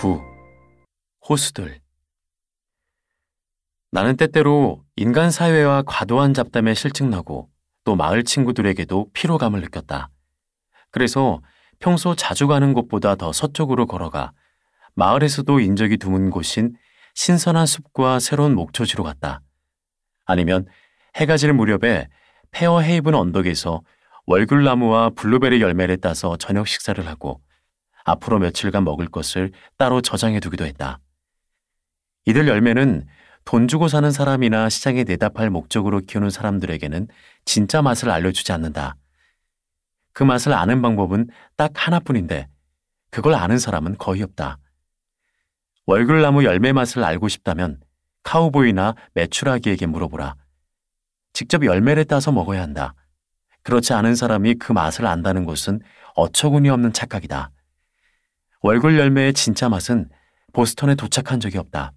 9. 호수들. 나는 때때로 인간 사회와 과도한 잡담에 실증나고 또 마을 친구들에게도 피로감을 느꼈다. 그래서 평소 자주 가는 곳보다 더 서쪽으로 걸어가 마을에서도 인적이 드문 곳인 신선한 숲과 새로운 목초지로 갔다. 아니면 해가 질 무렵에 페어헤이븐 언덕에서 월귤나무와 블루베리 열매를 따서 저녁 식사를 하고 앞으로 며칠간 먹을 것을 따로 저장해 두기도 했다. 이들 열매는 돈 주고 사는 사람이나 시장에 내다 팔 목적으로 키우는 사람들에게는 진짜 맛을 알려주지 않는다. 그 맛을 아는 방법은 딱 하나뿐인데 그걸 아는 사람은 거의 없다. 월귤나무 열매 맛을 알고 싶다면 카우보이나 메추라기에게 물어보라. 직접 열매를 따서 먹어야 한다. 그렇지 않은 사람이 그 맛을 안다는 것은 어처구니 없는 착각이다. 월귤 열매의 진짜 맛은 보스턴에 도착한 적이 없다.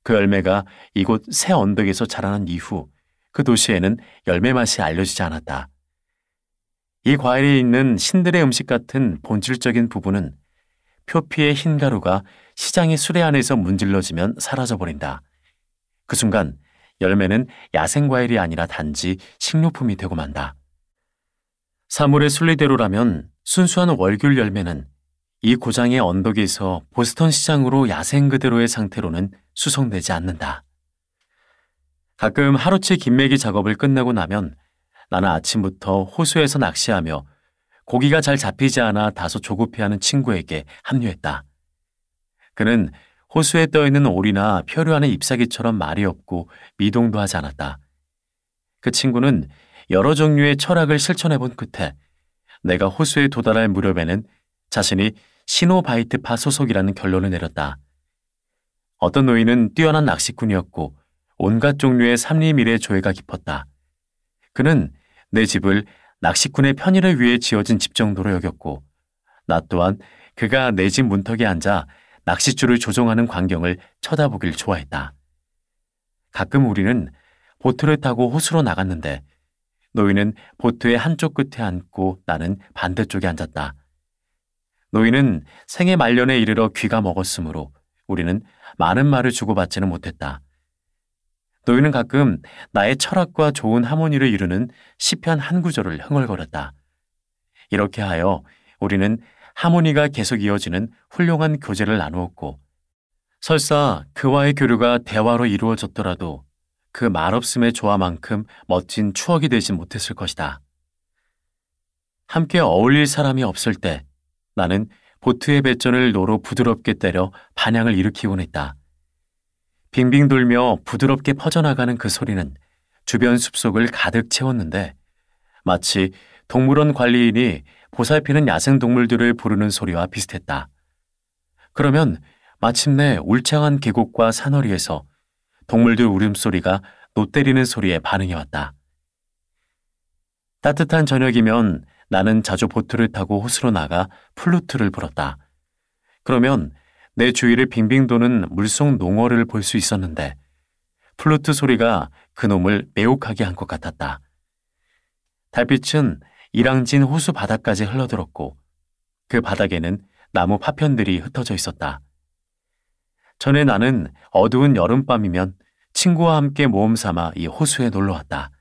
그 열매가 이곳 새 언덕에서 자라난 이후 그 도시에는 열매 맛이 알려지지 않았다. 이 과일에 있는 신들의 음식 같은 본질적인 부분은 표피의 흰 가루가 시장의 수레 안에서 문질러지면 사라져버린다. 그 순간 열매는 야생과일이 아니라 단지 식료품이 되고 만다. 사물의 순리대로라면 순수한 월귤 열매는 이 고장의 언덕에서 보스턴 시장으로 야생 그대로의 상태로는 수송되지 않는다. 가끔 하루치 김매기 작업을 끝내고 나면 나는 아침부터 호수에서 낚시하며 고기가 잘 잡히지 않아 다소 조급해하는 친구에게 합류했다. 그는 호수에 떠있는 오리나 표류하는 잎사귀처럼 말이 없고 미동도 하지 않았다. 그 친구는 여러 종류의 철학을 실천해본 끝에 내가 호수에 도달할 무렵에는 자신이 시노바이트파 소속이라는 결론을 내렸다. 어떤 노인은 뛰어난 낚시꾼이었고 온갖 종류의 삼림일의 조예가 깊었다. 그는 내 집을 낚시꾼의 편의를 위해 지어진 집 정도로 여겼고 나 또한 그가 내 집 문턱에 앉아 낚싯줄을 조종하는 광경을 쳐다보길 좋아했다. 가끔 우리는 보트를 타고 호수로 나갔는데 노인은 보트의 한쪽 끝에 앉고 나는 반대쪽에 앉았다. 노인은 생애 말년에 이르러 귀가 먹었으므로 우리는 많은 말을 주고받지는 못했다. 노인은 가끔 나의 철학과 좋은 하모니를 이루는 시편 한 구절을 흥얼거렸다. 이렇게 하여 우리는 하모니가 계속 이어지는 훌륭한 교제를 나누었고 설사 그와의 교류가 대화로 이루어졌더라도 그 말없음의 조화만큼 멋진 추억이 되지 못했을 것이다. 함께 어울릴 사람이 없을 때 나는 보트의 배전을 노로 부드럽게 때려 반향을 일으키곤 했다. 빙빙 돌며 부드럽게 퍼져나가는 그 소리는 주변 숲속을 가득 채웠는데 마치 동물원 관리인이 보살피는 야생동물들을 부르는 소리와 비슷했다. 그러면 마침내 울창한 계곡과 산허리에서 동물들 울음소리가 노 때리는 소리에 반응해왔다. 따뜻한 저녁이면 나는 자주 보트를 타고 호수로 나가 플루트를 불었다. 그러면 내 주위를 빙빙 도는 물속 농어를 볼 수 있었는데 플루트 소리가 그놈을 매혹하게 한 것 같았다. 달빛은 이랑진 호수 바닥까지 흘러들었고 그 바닥에는 나무 파편들이 흩어져 있었다. 전에 나는 어두운 여름밤이면 친구와 함께 모험 삼아 이 호수에 놀러왔다.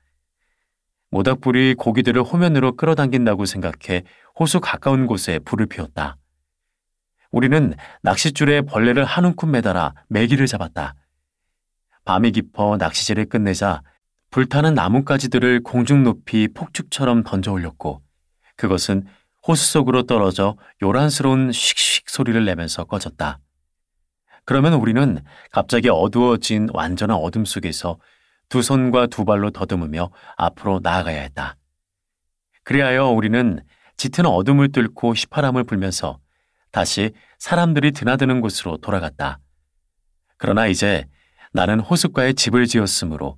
모닥불이 고기들을 호면으로 끌어당긴다고 생각해 호수 가까운 곳에 불을 피웠다. 우리는 낚싯줄에 벌레를 한 움큼 매달아 메기를 잡았다. 밤이 깊어 낚시질을 끝내자 불타는 나뭇가지들을 공중 높이 폭죽처럼 던져 올렸고 그것은 호수 속으로 떨어져 요란스러운 슉슉 소리를 내면서 꺼졌다. 그러면 우리는 갑자기 어두워진 완전한 어둠 속에서 두 손과 두 발로 더듬으며 앞으로 나아가야 했다. 그리하여 우리는 짙은 어둠을 뚫고 휘파람을 불면서 다시 사람들이 드나드는 곳으로 돌아갔다. 그러나 이제 나는 호숫가에 집을 지었으므로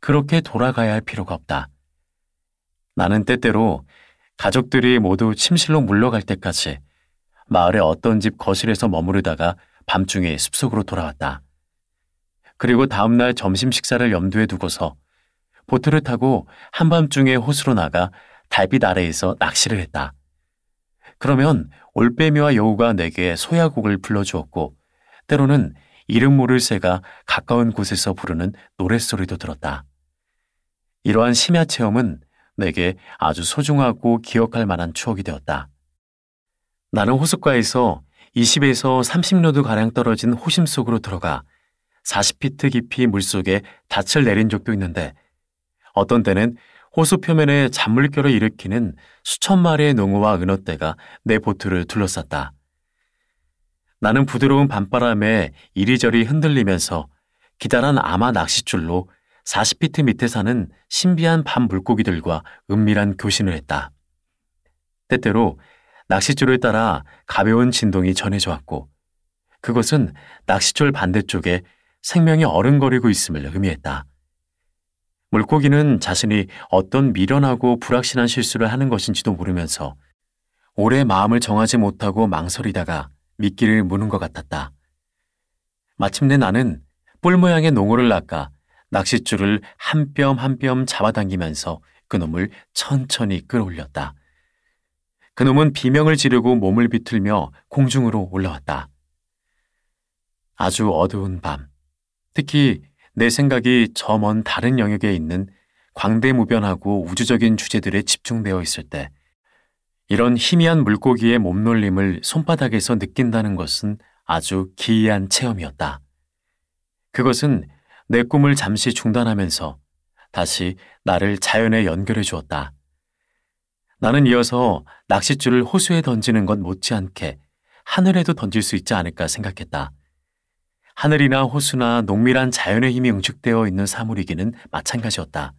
그렇게 돌아가야 할 필요가 없다. 나는 때때로 가족들이 모두 침실로 물러갈 때까지 마을의 어떤 집 거실에서 머무르다가 밤중에 숲속으로 돌아왔다. 그리고 다음날 점심 식사를 염두에 두고서 보트를 타고 한밤중에 호수로 나가 달빛 아래에서 낚시를 했다. 그러면 올빼미와 여우가 내게 소야곡을 불러주었고 때로는 이름 모를 새가 가까운 곳에서 부르는 노랫소리도 들었다. 이러한 심야 체험은 내게 아주 소중하고 기억할 만한 추억이 되었다. 나는 호숫가에서 20에서 30로드가량 떨어진 호심 속으로 들어가 40피트 깊이 물속에 닻을 내린 적도 있는데 어떤 때는 호수 표면에 잔물결을 일으키는 수천 마리의 농어와 은어떼가 내 보트를 둘러쌌다. 나는 부드러운 밤바람에 이리저리 흔들리면서 기다란 아마 낚싯줄로 40피트 밑에 사는 신비한 밤 물고기들과 은밀한 교신을 했다. 때때로 낚싯줄을 따라 가벼운 진동이 전해져 왔고 그것은 낚싯줄 반대쪽에 생명이 어른거리고 있음을 의미했다. 물고기는 자신이 어떤 미련하고 불확실한 실수를 하는 것인지도 모르면서 오래 마음을 정하지 못하고 망설이다가 미끼를 무는 것 같았다. 마침내 나는 뿔 모양의 농어를 낚아 낚싯줄을 한 뼘 한 뼘 잡아당기면서 그놈을 천천히 끌어올렸다. 그놈은 비명을 지르고 몸을 비틀며 공중으로 올라왔다. 아주 어두운 밤, 특히 내 생각이 저 먼 다른 영역에 있는 광대무변하고 우주적인 주제들에 집중되어 있을 때 이런 희미한 물고기의 몸놀림을 손바닥에서 느낀다는 것은 아주 기이한 체험이었다. 그것은 내 꿈을 잠시 중단하면서 다시 나를 자연에 연결해 주었다. 나는 이어서 낚싯줄을 호수에 던지는 것 못지않게 하늘에도 던질 수 있지 않을까 생각했다. 하늘이나 호수나 농밀한 자연의 힘이 응축되어 있는 사물이기는 마찬가지였다.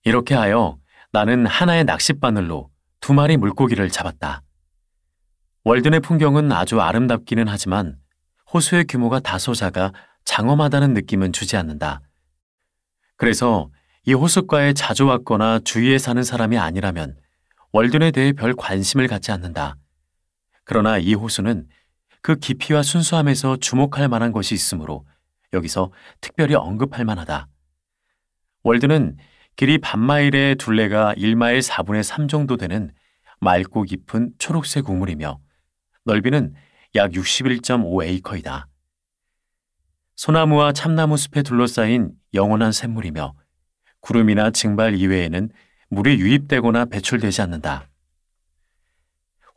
이렇게 하여 나는 하나의 낚싯바늘로 2마리 물고기를 잡았다. 월든의 풍경은 아주 아름답기는 하지만 호수의 규모가 다소 작아 장엄하다는 느낌은 주지 않는다. 그래서 이 호숫가에 자주 왔거나 주위에 사는 사람이 아니라면 월든에 대해 별 관심을 갖지 않는다. 그러나 이 호수는 그 깊이와 순수함에서 주목할 만한 것이 있으므로 여기서 특별히 언급할 만하다. 월드는 길이 반마일의 둘레가 1마일 4분의 3 정도 되는 맑고 깊은 초록색 우물이며 넓이는 약 61.5에이커이다. 소나무와 참나무 숲에 둘러싸인 영원한 샘물이며 구름이나 증발 이외에는 물이 유입되거나 배출되지 않는다.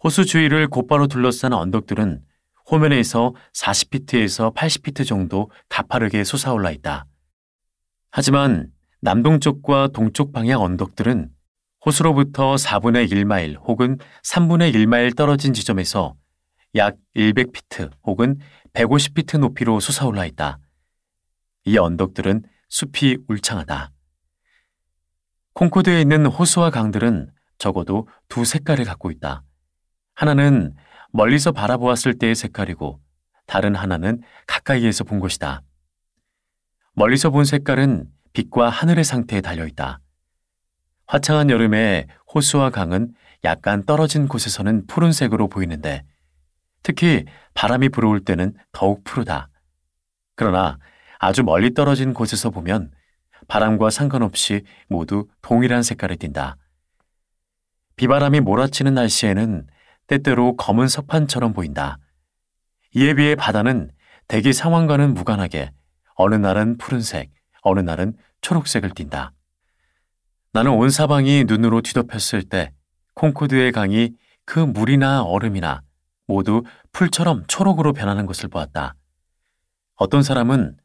호수 주위를 곧바로 둘러싼 언덕들은 호면에서 40피트에서 80피트 정도 가파르게 솟아올라 있다. 하지만 남동쪽과 동쪽 방향 언덕들은 호수로부터 4분의 1마일 혹은 3분의 1마일 떨어진 지점에서 약 100피트 혹은 150피트 높이로 솟아올라 있다. 이 언덕들은 숲이 울창하다. 콩코드에 있는 호수와 강들은 적어도 2 색깔을 갖고 있다. 하나는 멀리서 바라보았을 때의 색깔이고 다른 하나는 가까이에서 본 것이다. 멀리서 본 색깔은 빛과 하늘의 상태에 달려있다. 화창한 여름에 호수와 강은 약간 떨어진 곳에서는 푸른색으로 보이는데 특히 바람이 불어올 때는 더욱 푸르다. 그러나 아주 멀리 떨어진 곳에서 보면 바람과 상관없이 모두 동일한 색깔을 띈다. 비바람이 몰아치는 날씨에는 때때로 검은 석판처럼 보인다. 이에 비해 바다는 대기 상황과는 무관하게 어느 날은 푸른색, 어느 날은 초록색을 띈다. 나는 온 사방이 눈으로 뒤덮였을 때 콩코드의 강이 그 물이나 얼음이나 모두 풀처럼 초록으로 변하는 것을 보았다. 어떤 사람은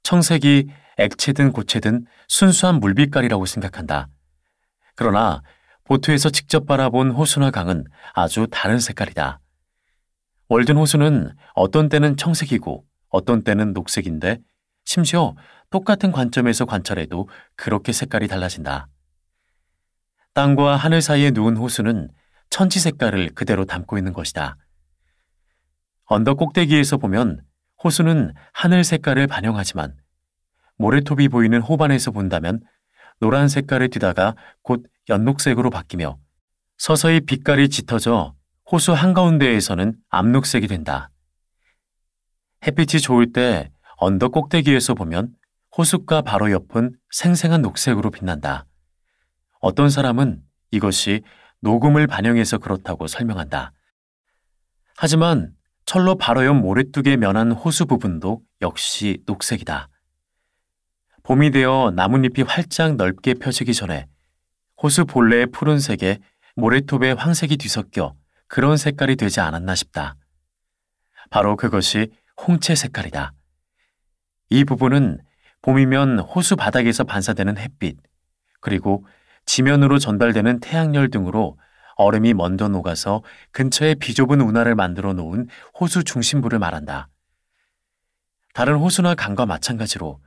청색이 액체든 고체든 순수한 물빛깔이라고 생각한다. 그러나 보트에서 직접 바라본 호수나 강은 아주 다른 색깔이다. 월든 호수는 어떤 때는 청색이고 어떤 때는 녹색인데 심지어 똑같은 관점에서 관찰해도 그렇게 색깔이 달라진다. 땅과 하늘 사이에 누운 호수는 천지 색깔을 그대로 담고 있는 것이다. 언덕 꼭대기에서 보면 호수는 하늘 색깔을 반영하지만 모래톱이 보이는 호반에서 본다면 노란 색깔을 띠다가 곧 연녹색으로 바뀌며 서서히 빛깔이 짙어져 호수 한가운데에서는 암녹색이 된다. 햇빛이 좋을 때 언덕 꼭대기에서 보면 호숫가 바로 옆은 생생한 녹색으로 빛난다. 어떤 사람은 이것이 녹음을 반영해서 그렇다고 설명한다. 하지만 철로 바로 옆 모래뚝에 면한 호수 부분도 역시 녹색이다. 봄이 되어 나뭇잎이 활짝 넓게 펴지기 전에 호수 본래의 푸른색에 모래톱의 황색이 뒤섞여 그런 색깔이 되지 않았나 싶다. 바로 그것이 홍채 색깔이다. 이 부분은 봄이면 호수 바닥에서 반사되는 햇빛, 그리고 지면으로 전달되는 태양열 등으로 얼음이 먼저 녹아서 근처에 비좁은 운하를 만들어 놓은 호수 중심부를 말한다. 다른 호수나 강과 마찬가지로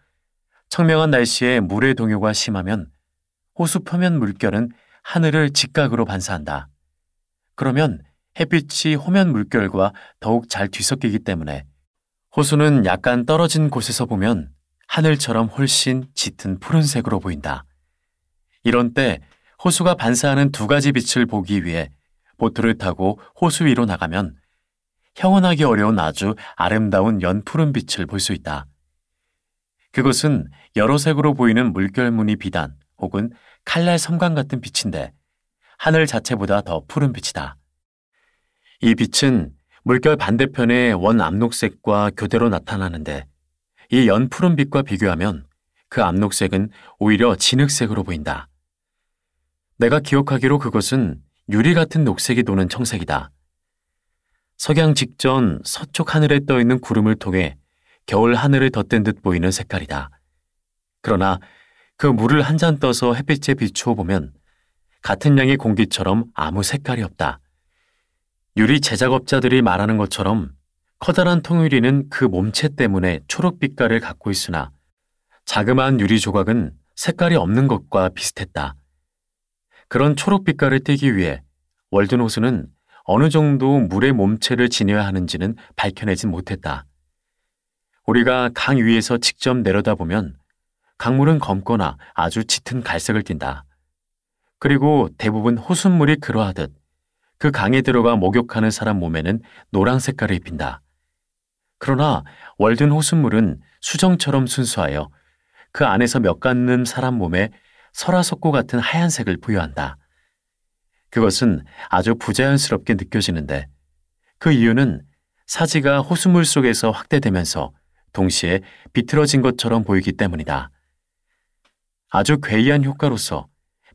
청명한 날씨에 물의 동요가 심하면 호수 표면 물결은 하늘을 직각으로 반사한다. 그러면 햇빛이 호면 물결과 더욱 잘 뒤섞이기 때문에 호수는 약간 떨어진 곳에서 보면 하늘처럼 훨씬 짙은 푸른색으로 보인다. 이런 때 호수가 반사하는 두 가지 빛을 보기 위해 보트를 타고 호수 위로 나가면 형언하기 어려운 아주 아름다운 연푸른 빛을 볼 수 있다. 그것은 여러 색으로 보이는 물결무늬 비단 혹은 칼날 섬광 같은 빛인데 하늘 자체보다 더 푸른 빛이다. 이 빛은 물결 반대편의 원 암록색과 교대로 나타나는데 이 연푸른 빛과 비교하면 그 암록색은 오히려 진흙색으로 보인다. 내가 기억하기로 그것은 유리 같은 녹색이 도는 청색이다. 석양 직전 서쪽 하늘에 떠있는 구름을 통해 겨울 하늘을 덧댄 듯 보이는 색깔이다. 그러나 그 물을 한 잔 떠서 햇빛에 비추어 보면 같은 양의 공기처럼 아무 색깔이 없다. 유리 제작업자들이 말하는 것처럼 커다란 통유리는 그 몸체 때문에 초록빛깔을 갖고 있으나 자그마한 유리 조각은 색깔이 없는 것과 비슷했다. 그런 초록빛깔을 띠기 위해 월든호수는 어느 정도 물의 몸체를 지녀야 하는지는 밝혀내진 못했다. 우리가 강 위에서 직접 내려다보면 강물은 검거나 아주 짙은 갈색을 띈다. 그리고 대부분 호숫물이 그러하듯 그 강에 들어가 목욕하는 사람 몸에는 노란 색깔을 입힌다. 그러나 월든 호숫물은 수정처럼 순수하여 그 안에서 몇 사람 몸에 설화석고 같은 하얀색을 부여한다. 그것은 아주 부자연스럽게 느껴지는데 그 이유는 사지가 호수물 속에서 확대되면서 동시에 비틀어진 것처럼 보이기 때문이다. 아주 괴이한 효과로서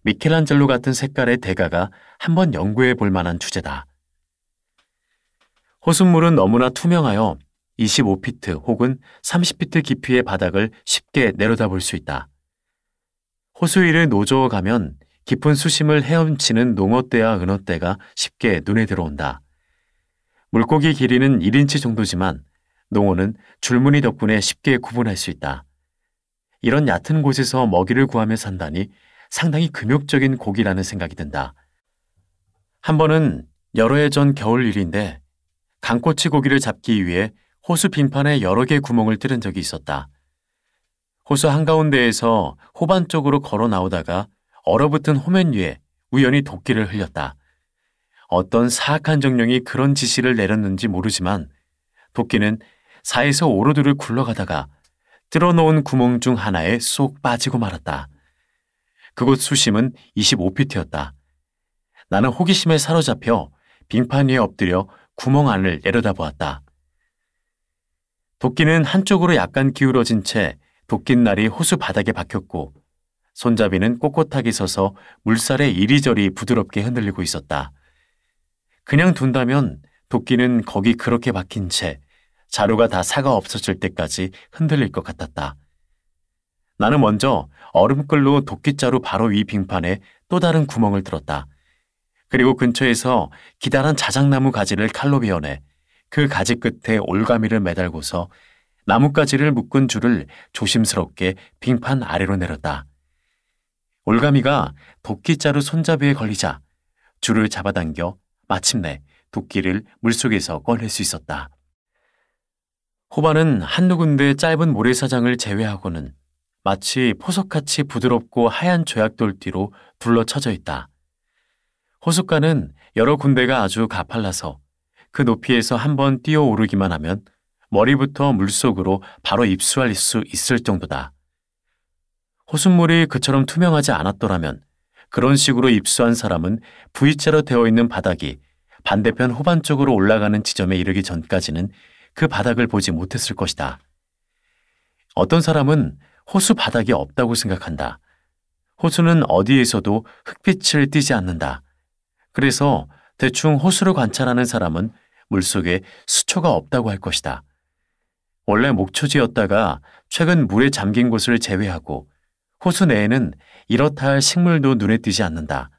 미켈란젤로 같은 색깔의 대가가 한번 연구해 볼 만한 주제다. 호숫물은 너무나 투명하여 25피트 혹은 30피트 깊이의 바닥을 쉽게 내려다볼 수 있다. 호수 위를 노저어 가면 깊은 수심을 헤엄치는 농어떼와 은어떼가 쉽게 눈에 들어온다. 물고기 길이는 1인치 정도지만 농어는 줄무늬 덕분에 쉽게 구분할 수 있다. 이런 얕은 곳에서 먹이를 구하며 산다니 상당히 금욕적인 고기라는 생각이 든다. 한 번은 여러 해 전 겨울 일인데 강꼬치 고기를 잡기 위해 호수 빙판에 여러 개의 구멍을 뚫은 적이 있었다. 호수 한가운데에서 호반 쪽으로 걸어 나오다가 얼어붙은 호면 위에 우연히 도끼를 흘렸다. 어떤 사악한 정령이 그런 지시를 내렸는지 모르지만 도끼는 4에서 5로드를 굴러가다가 뚫어놓은 구멍 중 하나에 쏙 빠지고 말았다. 그곳 수심은 25피트였다. 나는 호기심에 사로잡혀 빙판 위에 엎드려 구멍 안을 내려다보았다. 도끼는 한쪽으로 약간 기울어진 채 도끼날이 호수 바닥에 박혔고 손잡이는 꼿꼿하게 서서 물살에 이리저리 부드럽게 흔들리고 있었다. 그냥 둔다면 도끼는 거기 그렇게 박힌 채 자루가 다 사가 없어질 때까지 흔들릴 것 같았다. 나는 먼저 얼음끌로 도끼자루 바로 위 빙판에 또 다른 구멍을 뚫었다. 그리고 근처에서 기다란 자작나무 가지를 칼로 베어내 그 가지 끝에 올가미를 매달고서 나뭇가지를 묶은 줄을 조심스럽게 빙판 아래로 내렸다. 올가미가 도끼자루 손잡이에 걸리자 줄을 잡아당겨 마침내 도끼를 물속에서 꺼낼 수 있었다. 호반은 한두 군데 짧은 모래사장을 제외하고는 마치 포석같이 부드럽고 하얀 조약돌뒤로 둘러쳐져 있다. 호숫가는 여러 군데가 아주 가팔라서 그 높이에서 한번 뛰어오르기만 하면 머리부터 물속으로 바로 입수할 수 있을 정도다. 호숫물이 그처럼 투명하지 않았더라면 그런 식으로 입수한 사람은 V자로 되어 있는 바닥이 반대편 호반 쪽으로 올라가는 지점에 이르기 전까지는 그 바닥을 보지 못했을 것이다. 어떤 사람은 호수 바닥이 없다고 생각한다. 호수는 어디에서도 흙빛을 띠지 않는다. 그래서 대충 호수를 관찰하는 사람은 물속에 수초가 없다고 할 것이다. 원래 목초지였다가 최근 물에 잠긴 곳을 제외하고 호수 내에는 이렇다 할 식물도 눈에 띄지 않는다.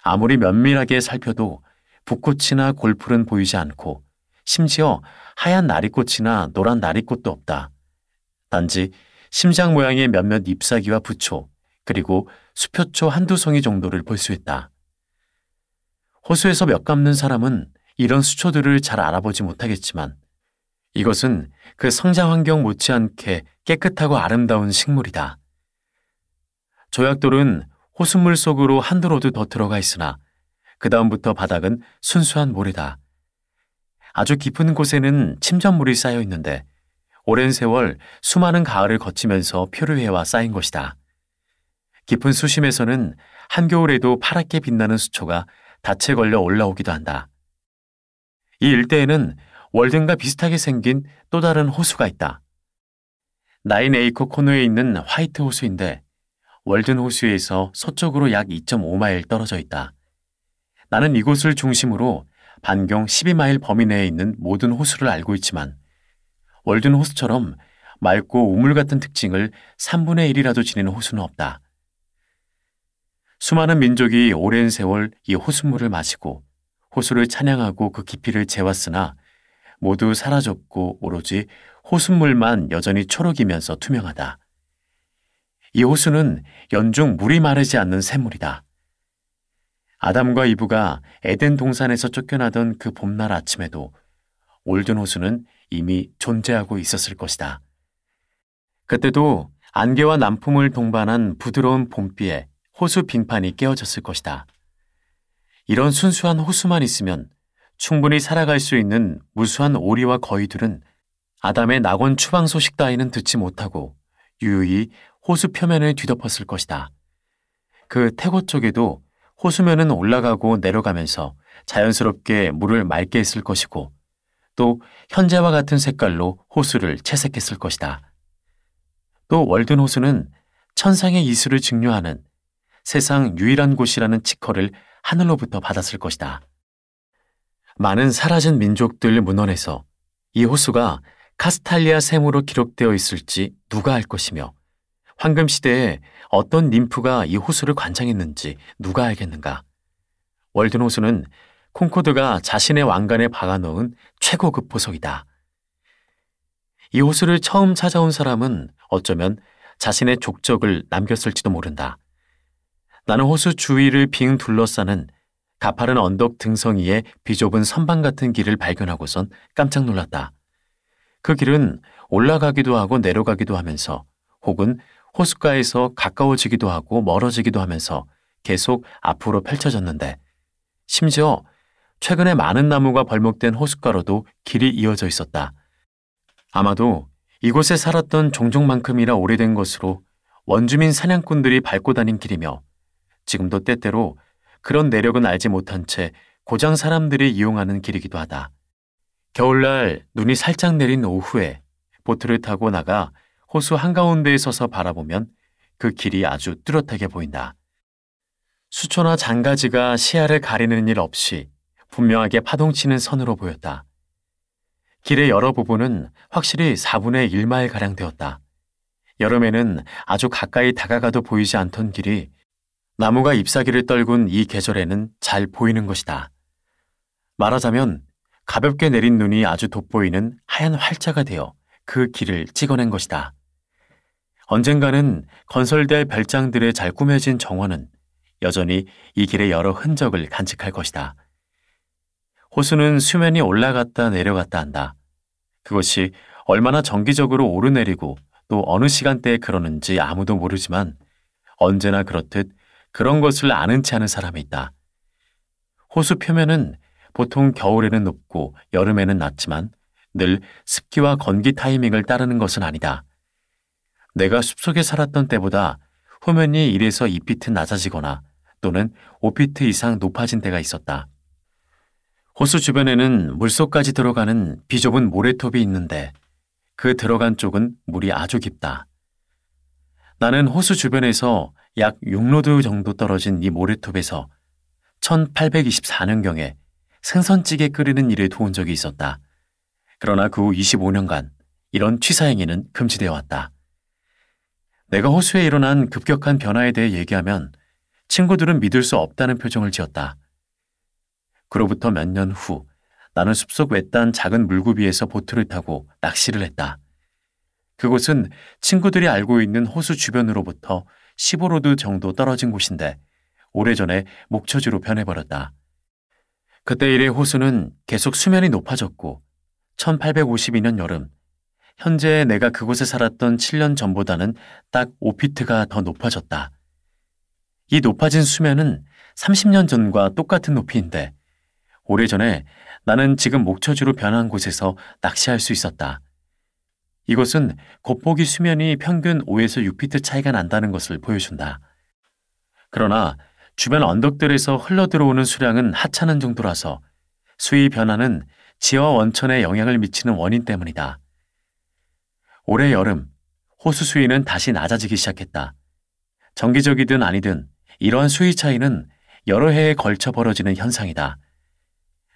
아무리 면밀하게 살펴도 붓꽃이나 골풀은 보이지 않고 심지어 하얀 나리꽃이나 노란 나리꽃도 없다. 단지 심장 모양의 몇몇 잎사귀와 부초, 그리고 수표초 한두 송이 정도를 볼 수 있다. 호수에서 몇 감는 사람은 이런 수초들을 잘 알아보지 못하겠지만 이것은 그 성장 환경 못지않게 깨끗하고 아름다운 식물이다. 조약돌은 호수물 속으로 한두 로드 더 들어가 있으나 그 다음부터 바닥은 순수한 모래다. 아주 깊은 곳에는 침전물이 쌓여 있는데 오랜 세월 수많은 가을을 거치면서 표류해와 쌓인 것이다. 깊은 수심에서는 한겨울에도 파랗게 빛나는 수초가 닻에 걸려 올라오기도 한다. 이 일대에는 월든과 비슷하게 생긴 또 다른 호수가 있다. 나인 에이커 코너에 있는 화이트 호수인데 월든 호수에서 서쪽으로 약 2.5마일 떨어져 있다. 나는 이곳을 중심으로 반경 12마일 범위 내에 있는 모든 호수를 알고 있지만 월든 호수처럼 맑고 우물 같은 특징을 3분의 1이라도 지니는 호수는 없다. 수많은 민족이 오랜 세월 이 호수물을 마시고 호수를 찬양하고 그 깊이를 재왔으나 모두 사라졌고 오로지 호수물만 여전히 초록이면서 투명하다. 이 호수는 연중 물이 마르지 않는 샘물이다. 아담과 이브가 에덴 동산에서 쫓겨나던 그 봄날 아침에도 올든 호수는 이미 존재하고 있었을 것이다. 그때도 안개와 남풍을 동반한 부드러운 봄비에 호수 빙판이 깨어졌을 것이다. 이런 순수한 호수만 있으면 충분히 살아갈 수 있는 무수한 오리와 거위들은 아담의 낙원 추방 소식 따위는 듣지 못하고 유유히 호수 표면을 뒤덮었을 것이다. 그 태고 쪽에도 호수면은 올라가고 내려가면서 자연스럽게 물을 맑게 했을 것이고 또 현재와 같은 색깔로 호수를 채색했을 것이다. 또 월든 호수는 천상의 이수를 증류하는 세상 유일한 곳이라는 칙허를 하늘로부터 받았을 것이다. 많은 사라진 민족들 문헌에서 이 호수가 카스탈리아 샘으로 기록되어 있을지 누가 알 것이며 황금시대에 어떤 님프가 이 호수를 관장했는지 누가 알겠는가. 월든 호수는 콩코드가 자신의 왕관에 박아놓은 최고급 보석이다. 이 호수를 처음 찾아온 사람은 어쩌면 자신의 족적을 남겼을지도 모른다. 나는 호수 주위를 빙 둘러싸는 가파른 언덕 등성이의 비좁은 선방 같은 길을 발견하고선 깜짝 놀랐다. 그 길은 올라가기도 하고 내려가기도 하면서 혹은 호숫가에서 가까워지기도 하고 멀어지기도 하면서 계속 앞으로 펼쳐졌는데 심지어 최근에 많은 나무가 벌목된 호숫가로도 길이 이어져 있었다. 아마도 이곳에 살았던 종족만큼이나 오래된 것으로 원주민 사냥꾼들이 밟고 다닌 길이며 지금도 때때로 그런 내력은 알지 못한 채 고장 사람들이 이용하는 길이기도 하다. 겨울날 눈이 살짝 내린 오후에 보트를 타고 나가 호수 한가운데에 서서 바라보면 그 길이 아주 뚜렷하게 보인다. 수초나 장가지가 시야를 가리는 일 없이 분명하게 파동치는 선으로 보였다. 길의 여러 부분은 확실히 4분의 1마일가량 되었다. 여름에는 아주 가까이 다가가도 보이지 않던 길이 나무가 잎사귀를 떨군 이 계절에는 잘 보이는 것이다. 말하자면 가볍게 내린 눈이 아주 돋보이는 하얀 활자가 되어 그 길을 찍어낸 것이다. 언젠가는 건설될 별장들의 잘 꾸며진 정원은 여전히 이 길의 여러 흔적을 간직할 것이다. 호수는 수면이 올라갔다 내려갔다 한다. 그것이 얼마나 정기적으로 오르내리고 또 어느 시간대에 그러는지 아무도 모르지만 언제나 그렇듯 그런 것을 아는 체 하는 사람이 있다. 호수 표면은 보통 겨울에는 높고 여름에는 낮지만 늘 습기와 건기 타이밍을 따르는 것은 아니다. 내가 숲속에 살았던 때보다 후면이 1에서 2피트 낮아지거나 또는 5피트 이상 높아진 데가 있었다. 호수 주변에는 물속까지 들어가는 비좁은 모래톱이 있는데 그 들어간 쪽은 물이 아주 깊다. 나는 호수 주변에서 약 6로드 정도 떨어진 이 모래톱에서 1824년경에 생선찌개 끓이는 일에 도운 적이 있었다. 그러나 그 후 25년간 이런 취사행위는 금지되어 왔다. 내가 호수에 일어난 급격한 변화에 대해 얘기하면 친구들은 믿을 수 없다는 표정을 지었다. 그로부터 몇 년 후 나는 숲속 외딴 작은 물구비에서 보트를 타고 낚시를 했다. 그곳은 친구들이 알고 있는 호수 주변으로부터 15로드 정도 떨어진 곳인데 오래전에 목초지로 변해버렸다. 그때 이래 호수는 계속 수면이 높아졌고 1852년 여름, 현재 내가 그곳에 살았던 7년 전보다는 딱 5피트가 더 높아졌다. 이 높아진 수면은 30년 전과 똑같은 높이인데 오래전에 나는 지금 목초지로 변한 곳에서 낚시할 수 있었다. 이것은 곱보기 수면이 평균 5에서 6피트 차이가 난다는 것을 보여준다. 그러나 주변 언덕들에서 흘러들어오는 수량은 하찮은 정도라서 수위 변화는 지하 원천에 영향을 미치는 원인 때문이다. 올해 여름, 호수 수위는 다시 낮아지기 시작했다. 정기적이든 아니든 이러한 수위 차이는 여러 해에 걸쳐 벌어지는 현상이다.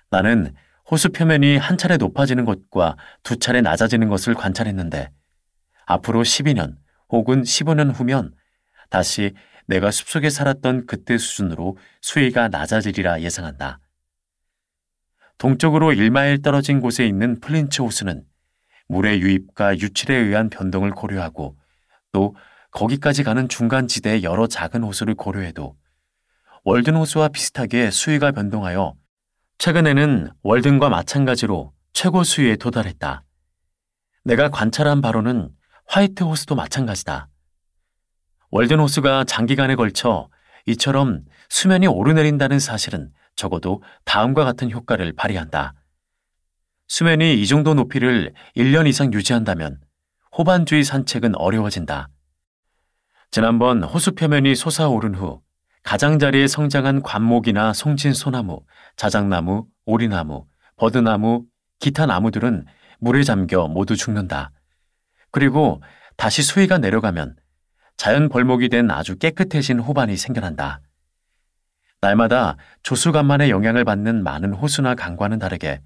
나는 호수 표면이 한 차례 높아지는 것과 두 차례 낮아지는 것을 관찰했는데 앞으로 12년 혹은 15년 후면 다시 내가 숲속에 살았던 그때 수준으로 수위가 낮아지리라 예상한다. 동쪽으로 1마일 떨어진 곳에 있는 플린츠 호수는 물의 유입과 유출에 의한 변동을 고려하고 또 거기까지 가는 중간 지대의 여러 작은 호수를 고려해도 월든 호수와 비슷하게 수위가 변동하여 최근에는 월든과 마찬가지로 최고 수위에 도달했다. 내가 관찰한 바로는 화이트 호수도 마찬가지다. 월든 호수가 장기간에 걸쳐 이처럼 수면이 오르내린다는 사실은 적어도 다음과 같은 효과를 발휘한다. 수면이 이 정도 높이를 1년 이상 유지한다면 호반주의 산책은 어려워진다. 지난번 호수 표면이 솟아오른 후 가장자리에 성장한 관목이나 송진 소나무, 자작나무, 오리나무, 버드나무, 기타 나무들은 물에 잠겨 모두 죽는다. 그리고 다시 수위가 내려가면 자연 벌목이 된 아주 깨끗해진 호반이 생겨난다. 날마다 조수간만의 영향을 받는 많은 호수나 강과는 다르게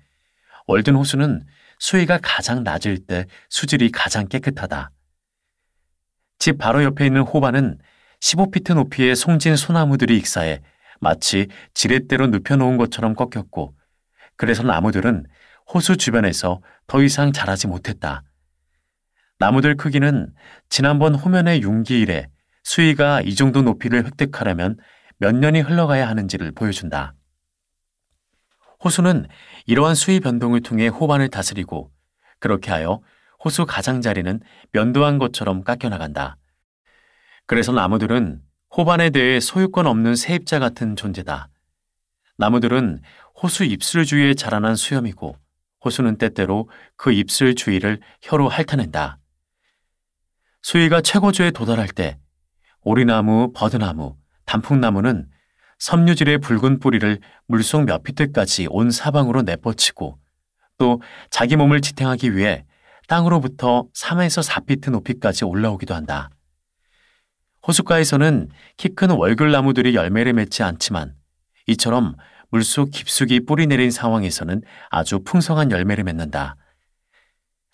월든 호수는 수위가 가장 낮을 때 수질이 가장 깨끗하다. 집 바로 옆에 있는 호반은 15피트 높이의 송진 소나무들이 익사해 마치 지렛대로 눕혀놓은 것처럼 꺾였고 그래서 나무들은 호수 주변에서 더 이상 자라지 못했다. 나무들 크기는 지난번 호면의 융기 이래 수위가 이 정도 높이를 획득하려면 몇 년이 흘러가야 하는지를 보여준다. 호수는 이러한 수위 변동을 통해 호반을 다스리고 그렇게 하여 호수 가장자리는 면도한 것처럼 깎여나간다. 그래서 나무들은 호반에 대해 소유권 없는 세입자 같은 존재다. 나무들은 호수 입술 주위에 자라난 수염이고 호수는 때때로 그 입술 주위를 혀로 핥아낸다. 수위가 최고조에 도달할 때 오리나무, 버드나무, 단풍나무는 섬유질의 붉은 뿌리를 물속 몇 피트까지 온 사방으로 내뻗치고 또 자기 몸을 지탱하기 위해 땅으로부터 3에서 4피트 높이까지 올라오기도 한다. 호숫가에서는 키 큰 월귤나무들이 열매를 맺지 않지만 이처럼 물속 깊숙이 뿌리 내린 상황에서는 아주 풍성한 열매를 맺는다.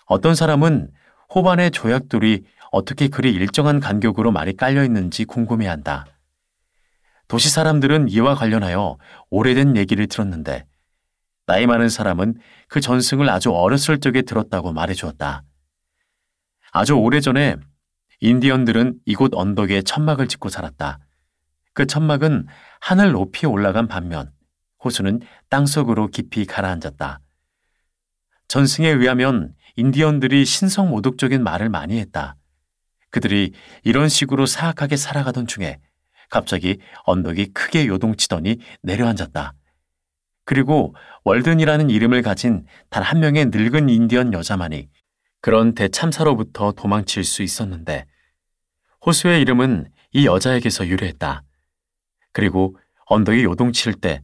어떤 사람은 호반의 조약돌이 어떻게 그리 일정한 간격으로 많이 깔려 있는지 궁금해한다. 도시 사람들은 이와 관련하여 오래된 얘기를 들었는데 나이 많은 사람은 그 전승을 아주 어렸을 적에 들었다고 말해주었다. 아주 오래전에 인디언들은 이곳 언덕에 천막을 짓고 살았다. 그 천막은 하늘 높이 올라간 반면 호수는 땅속으로 깊이 가라앉았다. 전승에 의하면 인디언들이 신성모독적인 말을 많이 했다. 그들이 이런 식으로 사악하게 살아가던 중에 갑자기 언덕이 크게 요동치더니 내려앉았다. 그리고 월든이라는 이름을 가진 단 한 명의 늙은 인디언 여자만이 그런 대참사로부터 도망칠 수 있었는데 호수의 이름은 이 여자에게서 유래했다. 그리고 언덕이 요동칠 때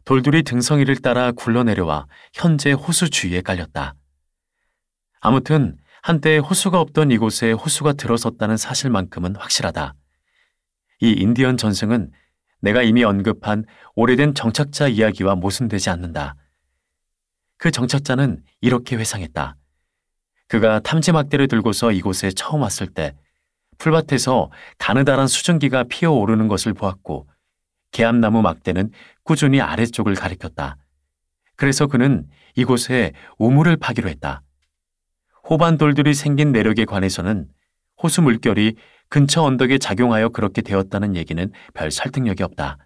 돌들이 등성이를 따라 굴러내려와 현재 호수 주위에 깔렸다. 아무튼 한때 호수가 없던 이곳에 호수가 들어섰다는 사실만큼은 확실하다. 이 인디언 전승은 내가 이미 언급한 오래된 정착자 이야기와 모순되지 않는다. 그 정착자는 이렇게 회상했다. 그가 탐지 막대를 들고서 이곳에 처음 왔을 때 풀밭에서 가느다란 수증기가 피어오르는 것을 보았고 개암나무 막대는 꾸준히 아래쪽을 가리켰다. 그래서 그는 이곳에 우물을 파기로 했다. 호반돌들이 생긴 내력에 관해서는 호수 물결이 근처 언덕에 작용하여 그렇게 되었다는 얘기는 별 설득력이 없다.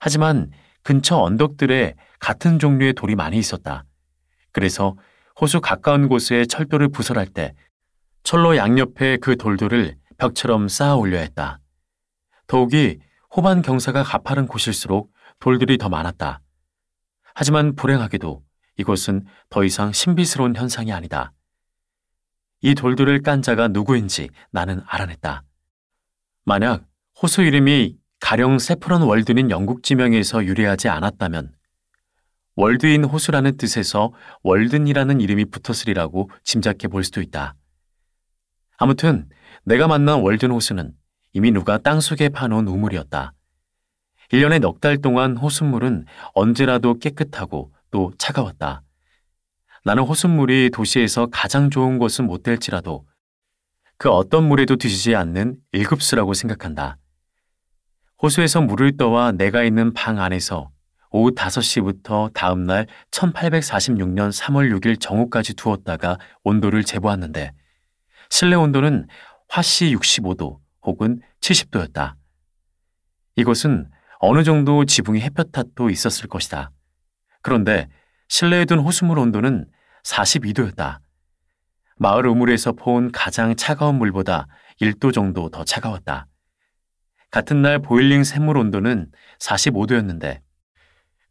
하지만 근처 언덕들에 같은 종류의 돌이 많이 있었다. 그래서 호수 가까운 곳에 철도를 부설할 때 철로 양옆에 그 돌들을 벽처럼 쌓아 올려야 했다. 더욱이 호반 경사가 가파른 곳일수록 돌들이 더 많았다. 하지만 불행하게도 이곳은 더 이상 신비스러운 현상이 아니다. 이 돌들을 깐 자가 누구인지 나는 알아냈다. 만약 호수 이름이 가령 세프론 월드인 영국 지명에서 유래하지 않았다면 월드인 호수라는 뜻에서 월든이라는 이름이 붙었으리라고 짐작해 볼 수도 있다. 아무튼 내가 만난 월든 호수는 이미 누가 땅속에 파놓은 우물이었다. 1년에 넉 달 동안 호수물은 언제라도 깨끗하고 또 차가웠다. 나는 호수물이 도시에서 가장 좋은 것은 못 될지라도 그 어떤 물에도 뒤지지 않는 1급수라고 생각한다. 호수에서 물을 떠와 내가 있는 방 안에서 오후 5시부터 다음날 1846년 3월 6일 정오까지 두었다가 온도를 재보았는데 실내 온도는 화씨 65도 혹은 70도였다. 이곳은 어느 정도 지붕이 햇볕 탓도 있었을 것이다. 그런데 실내에 둔 호수물 온도는 42도였다. 마을 우물에서 포온 가장 차가운 물보다 1도 정도 더 차가웠다. 같은 날 보일링 샘물 온도는 45도였는데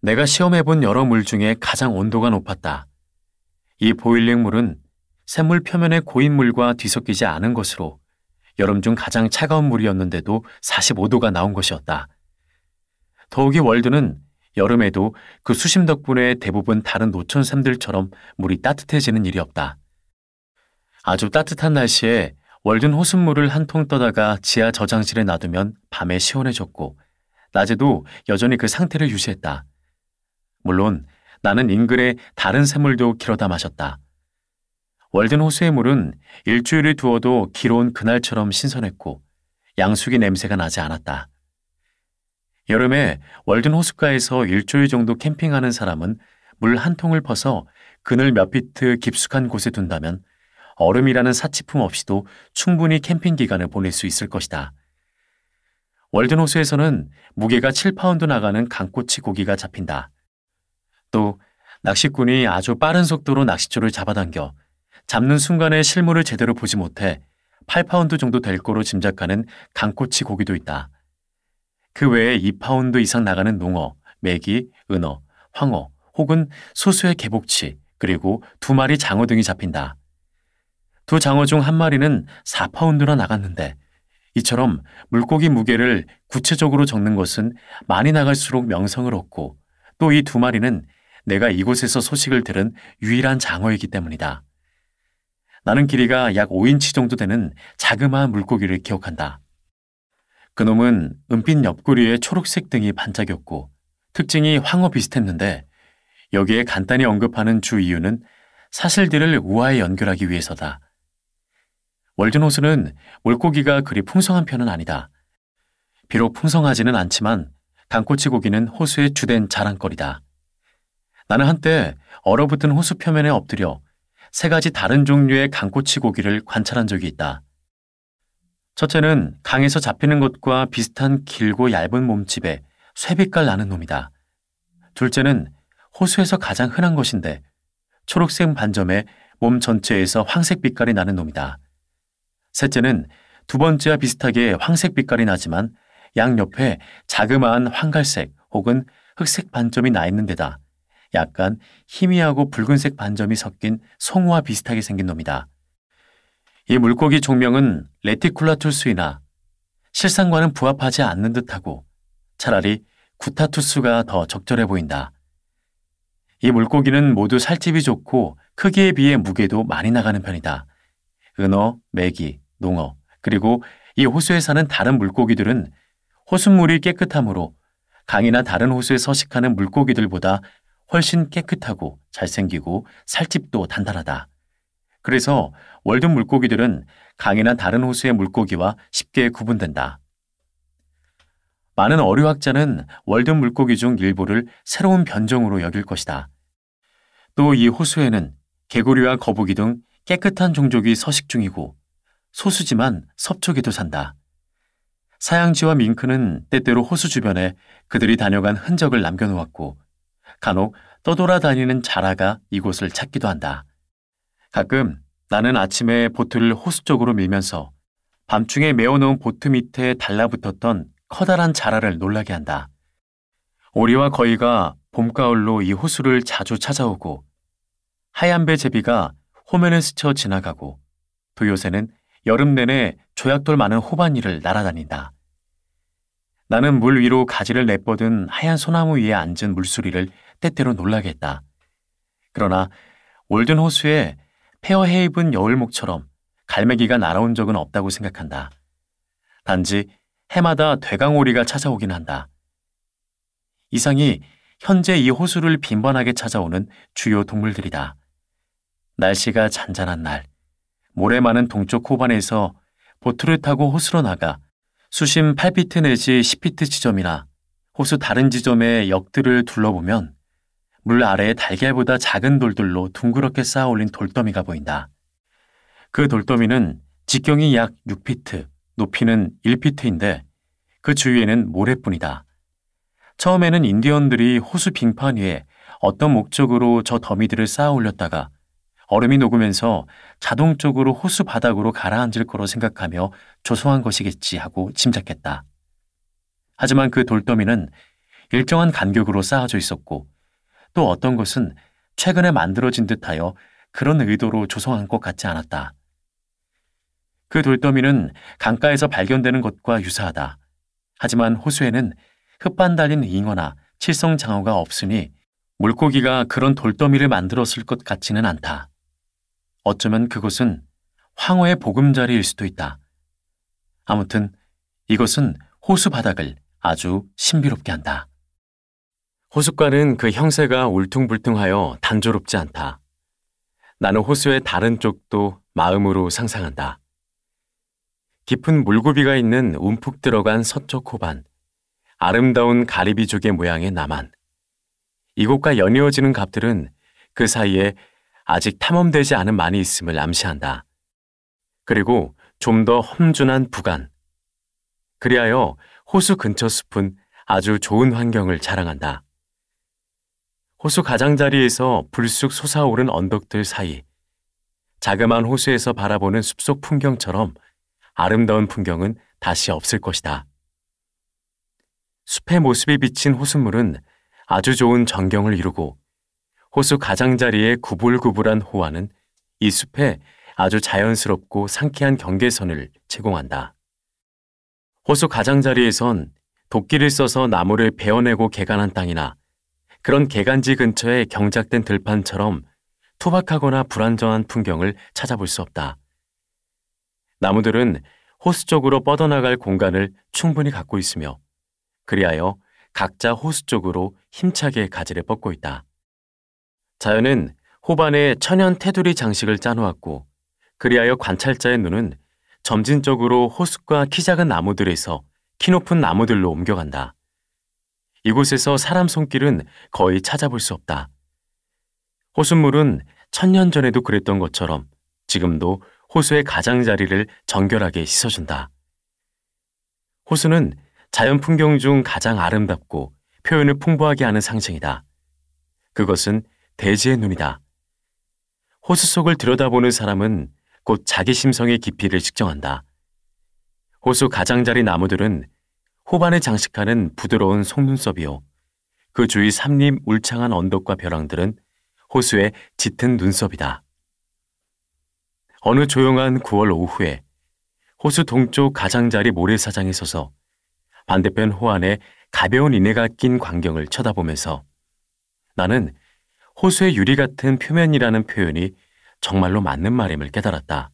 내가 시험해본 여러 물 중에 가장 온도가 높았다. 이 보일링 물은 샘물 표면의 고인 물과 뒤섞이지 않은 것으로 여름 중 가장 차가운 물이었는데도 45도가 나온 것이었다. 더욱이 월드는 여름에도 그 수심 덕분에 대부분 다른 노천샘들처럼 물이 따뜻해지는 일이 없다. 아주 따뜻한 날씨에 월든 호숫물을 한 통 떠다가 지하 저장실에 놔두면 밤에 시원해졌고 낮에도 여전히 그 상태를 유지했다. 물론 나는 인근의 다른 샘물도 길어다 마셨다. 월든 호수의 물은 일주일을 두어도 길어온 그날처럼 신선했고 양수기 냄새가 나지 않았다. 여름에 월든 호숫가에서 일주일 정도 캠핑하는 사람은 물 한 통을 퍼서 그늘 몇 피트 깊숙한 곳에 둔다면 얼음이라는 사치품 없이도 충분히 캠핑 기간을 보낼 수 있을 것이다. 월든 호수에서는 무게가 7파운드 나가는 강꼬치 고기가 잡힌다. 또 낚시꾼이 아주 빠른 속도로 낚싯줄을 잡아당겨 잡는 순간에 실물을 제대로 보지 못해 8파운드 정도 될 거로 짐작하는 강꼬치 고기도 있다. 그 외에 2파운드 이상 나가는 농어, 메기, 은어, 황어 혹은 소수의 개복치 그리고 2마리 장어 등이 잡힌다. 2 장어 중 1마리는 4파운드나 나갔는데 이처럼 물고기 무게를 구체적으로 적는 것은 많이 나갈수록 명성을 얻고 또 이 2마리는 내가 이곳에서 소식을 들은 유일한 장어이기 때문이다. 나는 길이가 약 5인치 정도 되는 자그마한 물고기를 기억한다. 그놈은 은빛 옆구리에 초록색 등이 반짝였고 특징이 황어 비슷했는데 여기에 간단히 언급하는 주 이유는 사실들을 우화에 연결하기 위해서다. 월든 호수는 물고기가 그리 풍성한 편은 아니다. 비록 풍성하지는 않지만 강꼬치 고기는 호수의 주된 자랑거리다. 나는 한때 얼어붙은 호수 표면에 엎드려 3가지 다른 종류의 강꼬치 고기를 관찰한 적이 있다. 첫째는 강에서 잡히는 것과 비슷한 길고 얇은 몸집에 쇠빛깔 나는 놈이다. 둘째는 호수에서 가장 흔한 것인데 초록색 반점에 몸 전체에서 황색 빛깔이 나는 놈이다. 셋째는 두 번째와 비슷하게 황색 빛깔이 나지만 양옆에 자그마한 황갈색 혹은 흑색 반점이 나 있는 데다 약간 희미하고 붉은색 반점이 섞인 송우와 비슷하게 생긴 놈이다. 이 물고기 종명은 레티쿨라툴스이나 실상과는 부합하지 않는 듯하고 차라리 구타투스가 더 적절해 보인다. 이 물고기는 모두 살집이 좋고 크기에 비해 무게도 많이 나가는 편이다. 은어, 메기, 농어, 그리고 이 호수에 사는 다른 물고기들은 호수물이 깨끗하므로 강이나 다른 호수에 서식하는 물고기들보다 훨씬 깨끗하고 잘생기고 살집도 단단하다. 그래서 월드 물고기들은 강이나 다른 호수의 물고기와 쉽게 구분된다. 많은 어류학자는 월드 물고기 중 일부를 새로운 변종으로 여길 것이다. 또 이 호수에는 개구리와 거북이 등 깨끗한 종족이 서식 중이고 소수지만 섭초개도 산다. 사양지와 밍크는 때때로 호수 주변에 그들이 다녀간 흔적을 남겨놓았고 간혹 떠돌아다니는 자라가 이곳을 찾기도 한다. 가끔 나는 아침에 보트를 호수 쪽으로 밀면서 밤중에 메어놓은 보트 밑에 달라붙었던 커다란 자라를 놀라게 한다. 오리와 거위가 봄가을로 이 호수를 자주 찾아오고 하얀 배 제비가 호면을 스쳐 지나가고 또 요새는 여름 내내 조약돌 많은 호반이를 날아다닌다. 나는 물 위로 가지를 내뻗은 하얀 소나무 위에 앉은 물소리를 때때로 놀라게 했다. 그러나 올든 호수에 페어헤이븐 여울목처럼 갈매기가 날아온 적은 없다고 생각한다. 단지 해마다 대강오리가 찾아오긴 한다. 이상이 현재 이 호수를 빈번하게 찾아오는 주요 동물들이다. 날씨가 잔잔한 날, 모래 많은 동쪽 호반에서 보트를 타고 호수로 나가 수심 8피트 내지 10피트 지점이나 호수 다른 지점의 역들을 둘러보면 물 아래에 달걀보다 작은 돌들로 둥그렇게 쌓아 올린 돌더미가 보인다. 그 돌더미는 직경이 약 6피트, 높이는 1피트인데 그 주위에는 모래뿐이다. 처음에는 인디언들이 호수 빙판 위에 어떤 목적으로 저 더미들을 쌓아 올렸다가 얼음이 녹으면서 자동적으로 호수 바닥으로 가라앉을 거로 생각하며 조성한 것이겠지 하고 짐작했다. 하지만 그 돌더미는 일정한 간격으로 쌓아져 있었고 또 어떤 것은 최근에 만들어진 듯하여 그런 의도로 조성한 것 같지 않았다. 그 돌더미는 강가에서 발견되는 것과 유사하다. 하지만 호수에는 흙반 달린 잉어나 칠성장어가 없으니 물고기가 그런 돌더미를 만들었을 것 같지는 않다. 어쩌면 그것은 황호의 보금자리일 수도 있다. 아무튼 이것은 호수 바닥을 아주 신비롭게 한다. 호숫가는 그 형세가 울퉁불퉁하여 단조롭지 않다. 나는 호수의 다른 쪽도 마음으로 상상한다. 깊은 물고비가 있는 움푹 들어간 서쪽 호반, 아름다운 가리비조개 모양의 남한. 이곳과 연이어지는 갑들은 그 사이에 아직 탐험되지 않은 만이 있음을 암시한다. 그리고 좀 더 험준한 북안. 그리하여 호수 근처 숲은 아주 좋은 환경을 자랑한다. 호수 가장자리에서 불쑥 솟아오른 언덕들 사이, 자그마한 호수에서 바라보는 숲속 풍경처럼 아름다운 풍경은 다시 없을 것이다. 숲의 모습이 비친 호수물은 아주 좋은 전경을 이루고 호수 가장자리의 구불구불한 호화는 이 숲에 아주 자연스럽고 상쾌한 경계선을 제공한다. 호수 가장자리에선 도끼를 써서 나무를 베어내고 개간한 땅이나 그런 개간지 근처의 경작된 들판처럼 투박하거나 불안정한 풍경을 찾아볼 수 없다. 나무들은 호수 쪽으로 뻗어나갈 공간을 충분히 갖고 있으며 그리하여 각자 호수 쪽으로 힘차게 가지를 뻗고 있다. 자연은 호반에 천연 테두리 장식을 짜놓았고 그리하여 관찰자의 눈은 점진적으로 호숫과 키 작은 나무들에서 키 높은 나무들로 옮겨간다. 이곳에서 사람 손길은 거의 찾아볼 수 없다. 호수물은 1000년 전에도 그랬던 것처럼 지금도 호수의 가장자리를 정결하게 씻어준다. 호수는 자연 풍경 중 가장 아름답고 표현을 풍부하게 하는 상징이다. 그것은 대지의 눈이다. 호수 속을 들여다보는 사람은 곧 자기 심성의 깊이를 측정한다. 호수 가장자리 나무들은 호반에 장식하는 부드러운 속눈썹이요. 그 주위 삼림 울창한 언덕과 벼랑들은 호수의 짙은 눈썹이다. 어느 조용한 9월 오후에 호수 동쪽 가장자리 모래사장에 서서 반대편 호안의 가벼운 인해가 낀 광경을 쳐다보면서 나는 호수의 유리 같은 표면이라는 표현이 정말로 맞는 말임을 깨달았다.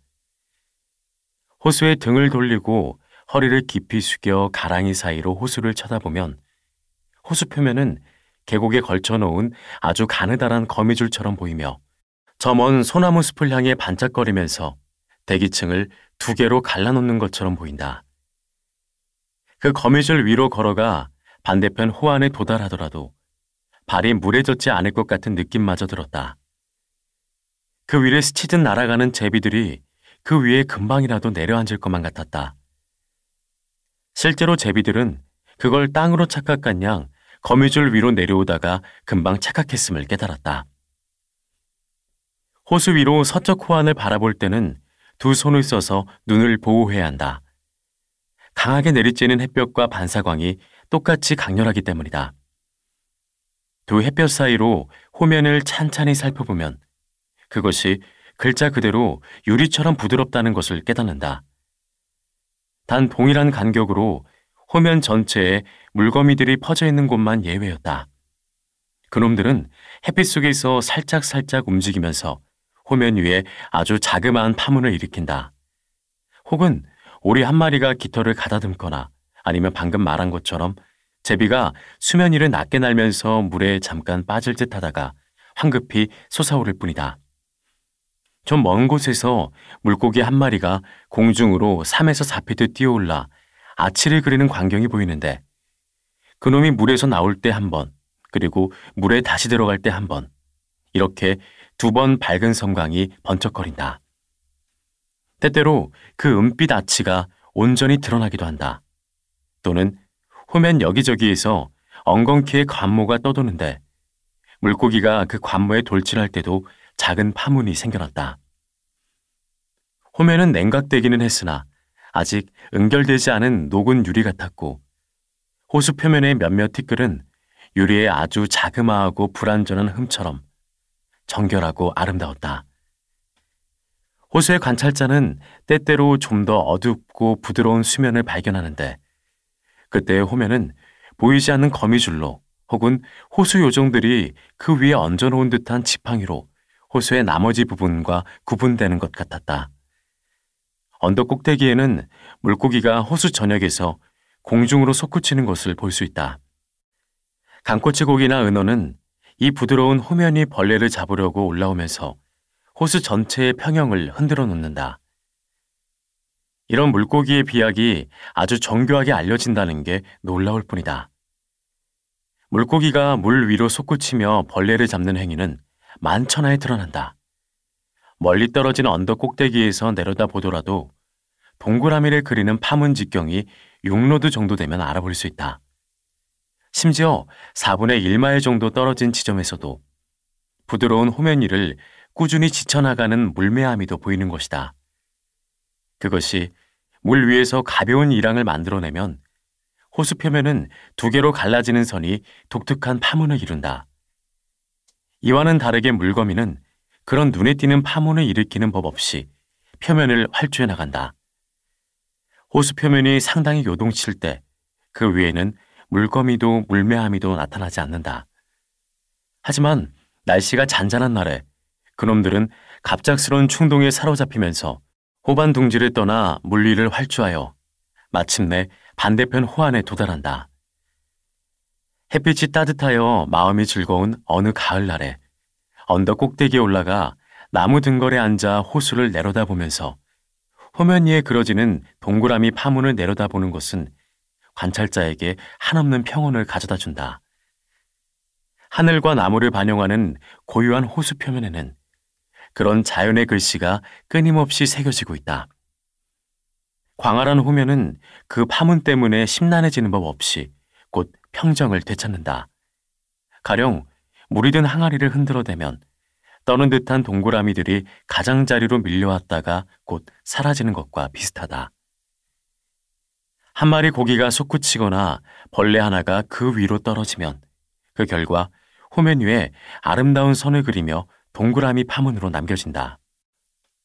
호수에 등을 돌리고 허리를 깊이 숙여 가랑이 사이로 호수를 쳐다보면 호수 표면은 계곡에 걸쳐놓은 아주 가느다란 거미줄처럼 보이며 저 먼 소나무 숲을 향해 반짝거리면서 대기층을 두 개로 갈라놓는 것처럼 보인다. 그 거미줄 위로 걸어가 반대편 호안에 도달하더라도 발이 물에 젖지 않을 것 같은 느낌마저 들었다. 그 위를 스치듯 날아가는 제비들이 그 위에 금방이라도 내려앉을 것만 같았다. 실제로 제비들은 그걸 땅으로 착각한 양 거미줄 위로 내려오다가 금방 착각했음을 깨달았다. 호수 위로 서쪽 호안을 바라볼 때는 두 손을 써서 눈을 보호해야 한다. 강하게 내리쬐는 햇볕과 반사광이 똑같이 강렬하기 때문이다. 두 햇볕 사이로 호면을 찬찬히 살펴보면 그것이 글자 그대로 유리처럼 부드럽다는 것을 깨닫는다. 단 동일한 간격으로 호면 전체에 물거미들이 퍼져 있는 곳만 예외였다. 그놈들은 햇빛 속에서 살짝살짝 움직이면서 호면 위에 아주 자그마한 파문을 일으킨다. 혹은 오리 한 마리가 깃털을 가다듬거나 아니면 방금 말한 것처럼 제비가 수면 위를 낮게 날면서 물에 잠깐 빠질 듯 하다가 황급히 솟아오를 뿐이다. 좀 먼 곳에서 물고기 한 마리가 공중으로 3에서 4피트 뛰어올라 아치를 그리는 광경이 보이는데 그놈이 물에서 나올 때 한 번, 그리고 물에 다시 들어갈 때 한 번, 이렇게 두 번 밝은 섬광이 번쩍거린다. 때때로 그 은빛 아치가 온전히 드러나기도 한다. 또는 호면 여기저기에서 엉겅퀴의 관모가 떠도는데 물고기가 그 관모에 돌진할 때도 작은 파문이 생겨났다. 호면은 냉각되기는 했으나 아직 응결되지 않은 녹은 유리 같았고 호수 표면의 몇몇 티끌은 유리의 아주 자그마하고 불완전한 흠처럼 정결하고 아름다웠다. 호수의 관찰자는 때때로 좀 더 어둡고 부드러운 수면을 발견하는데 그때의 호면은 보이지 않는 거미줄로 혹은 호수 요정들이 그 위에 얹어놓은 듯한 지팡이로 호수의 나머지 부분과 구분되는 것 같았다. 언덕 꼭대기에는 물고기가 호수 전역에서 공중으로 솟구치는 것을 볼 수 있다. 강꼬치고기나 은어는 이 부드러운 호면이 벌레를 잡으려고 올라오면서 호수 전체의 평형을 흔들어 놓는다. 이런 물고기의 비약이 아주 정교하게 알려진다는 게 놀라울 뿐이다. 물고기가 물 위로 솟구치며 벌레를 잡는 행위는 만천하에 드러난다. 멀리 떨어진 언덕 꼭대기에서 내려다 보더라도 동그라미를 그리는 파문 직경이 6로드 정도 되면 알아볼 수 있다. 심지어 4분의 1마일 정도 떨어진 지점에서도 부드러운 호면 위를 꾸준히 지쳐나가는 물매아미도 보이는 것이다. 그것이 물 위에서 가벼운 이랑을 만들어내면 호수 표면은 두 개로 갈라지는 선이 독특한 파문을 이룬다. 이와는 다르게 물거미는 그런 눈에 띄는 파문을 일으키는 법 없이 표면을 활주해 나간다. 호수 표면이 상당히 요동칠 때 그 위에는 물거미도 물매아미도 나타나지 않는다. 하지만 날씨가 잔잔한 날에 그놈들은 갑작스러운 충동에 사로잡히면서 호반 둥지를 떠나 물 위를 활주하여 마침내 반대편 호안에 도달한다. 햇빛이 따뜻하여 마음이 즐거운 어느 가을날에 언덕 꼭대기에 올라가 나무 등걸에 앉아 호수를 내려다보면서 호면 위에 그려지는 동그라미 파문을 내려다보는 것은 관찰자에게 한없는 평온을 가져다 준다. 하늘과 나무를 반영하는 고요한 호수 표면에는 그런 자연의 글씨가 끊임없이 새겨지고 있다. 광활한 호면은 그 파문 때문에 심란해지는 법 없이 곧 평정을 되찾는다. 가령 물이 든 항아리를 흔들어대면 떠는 듯한 동그라미들이 가장자리로 밀려왔다가 곧 사라지는 것과 비슷하다. 한 마리 고기가 솟구치거나 벌레 하나가 그 위로 떨어지면 그 결과 호면 위에 아름다운 선을 그리며 동그라미 파문으로 남겨진다.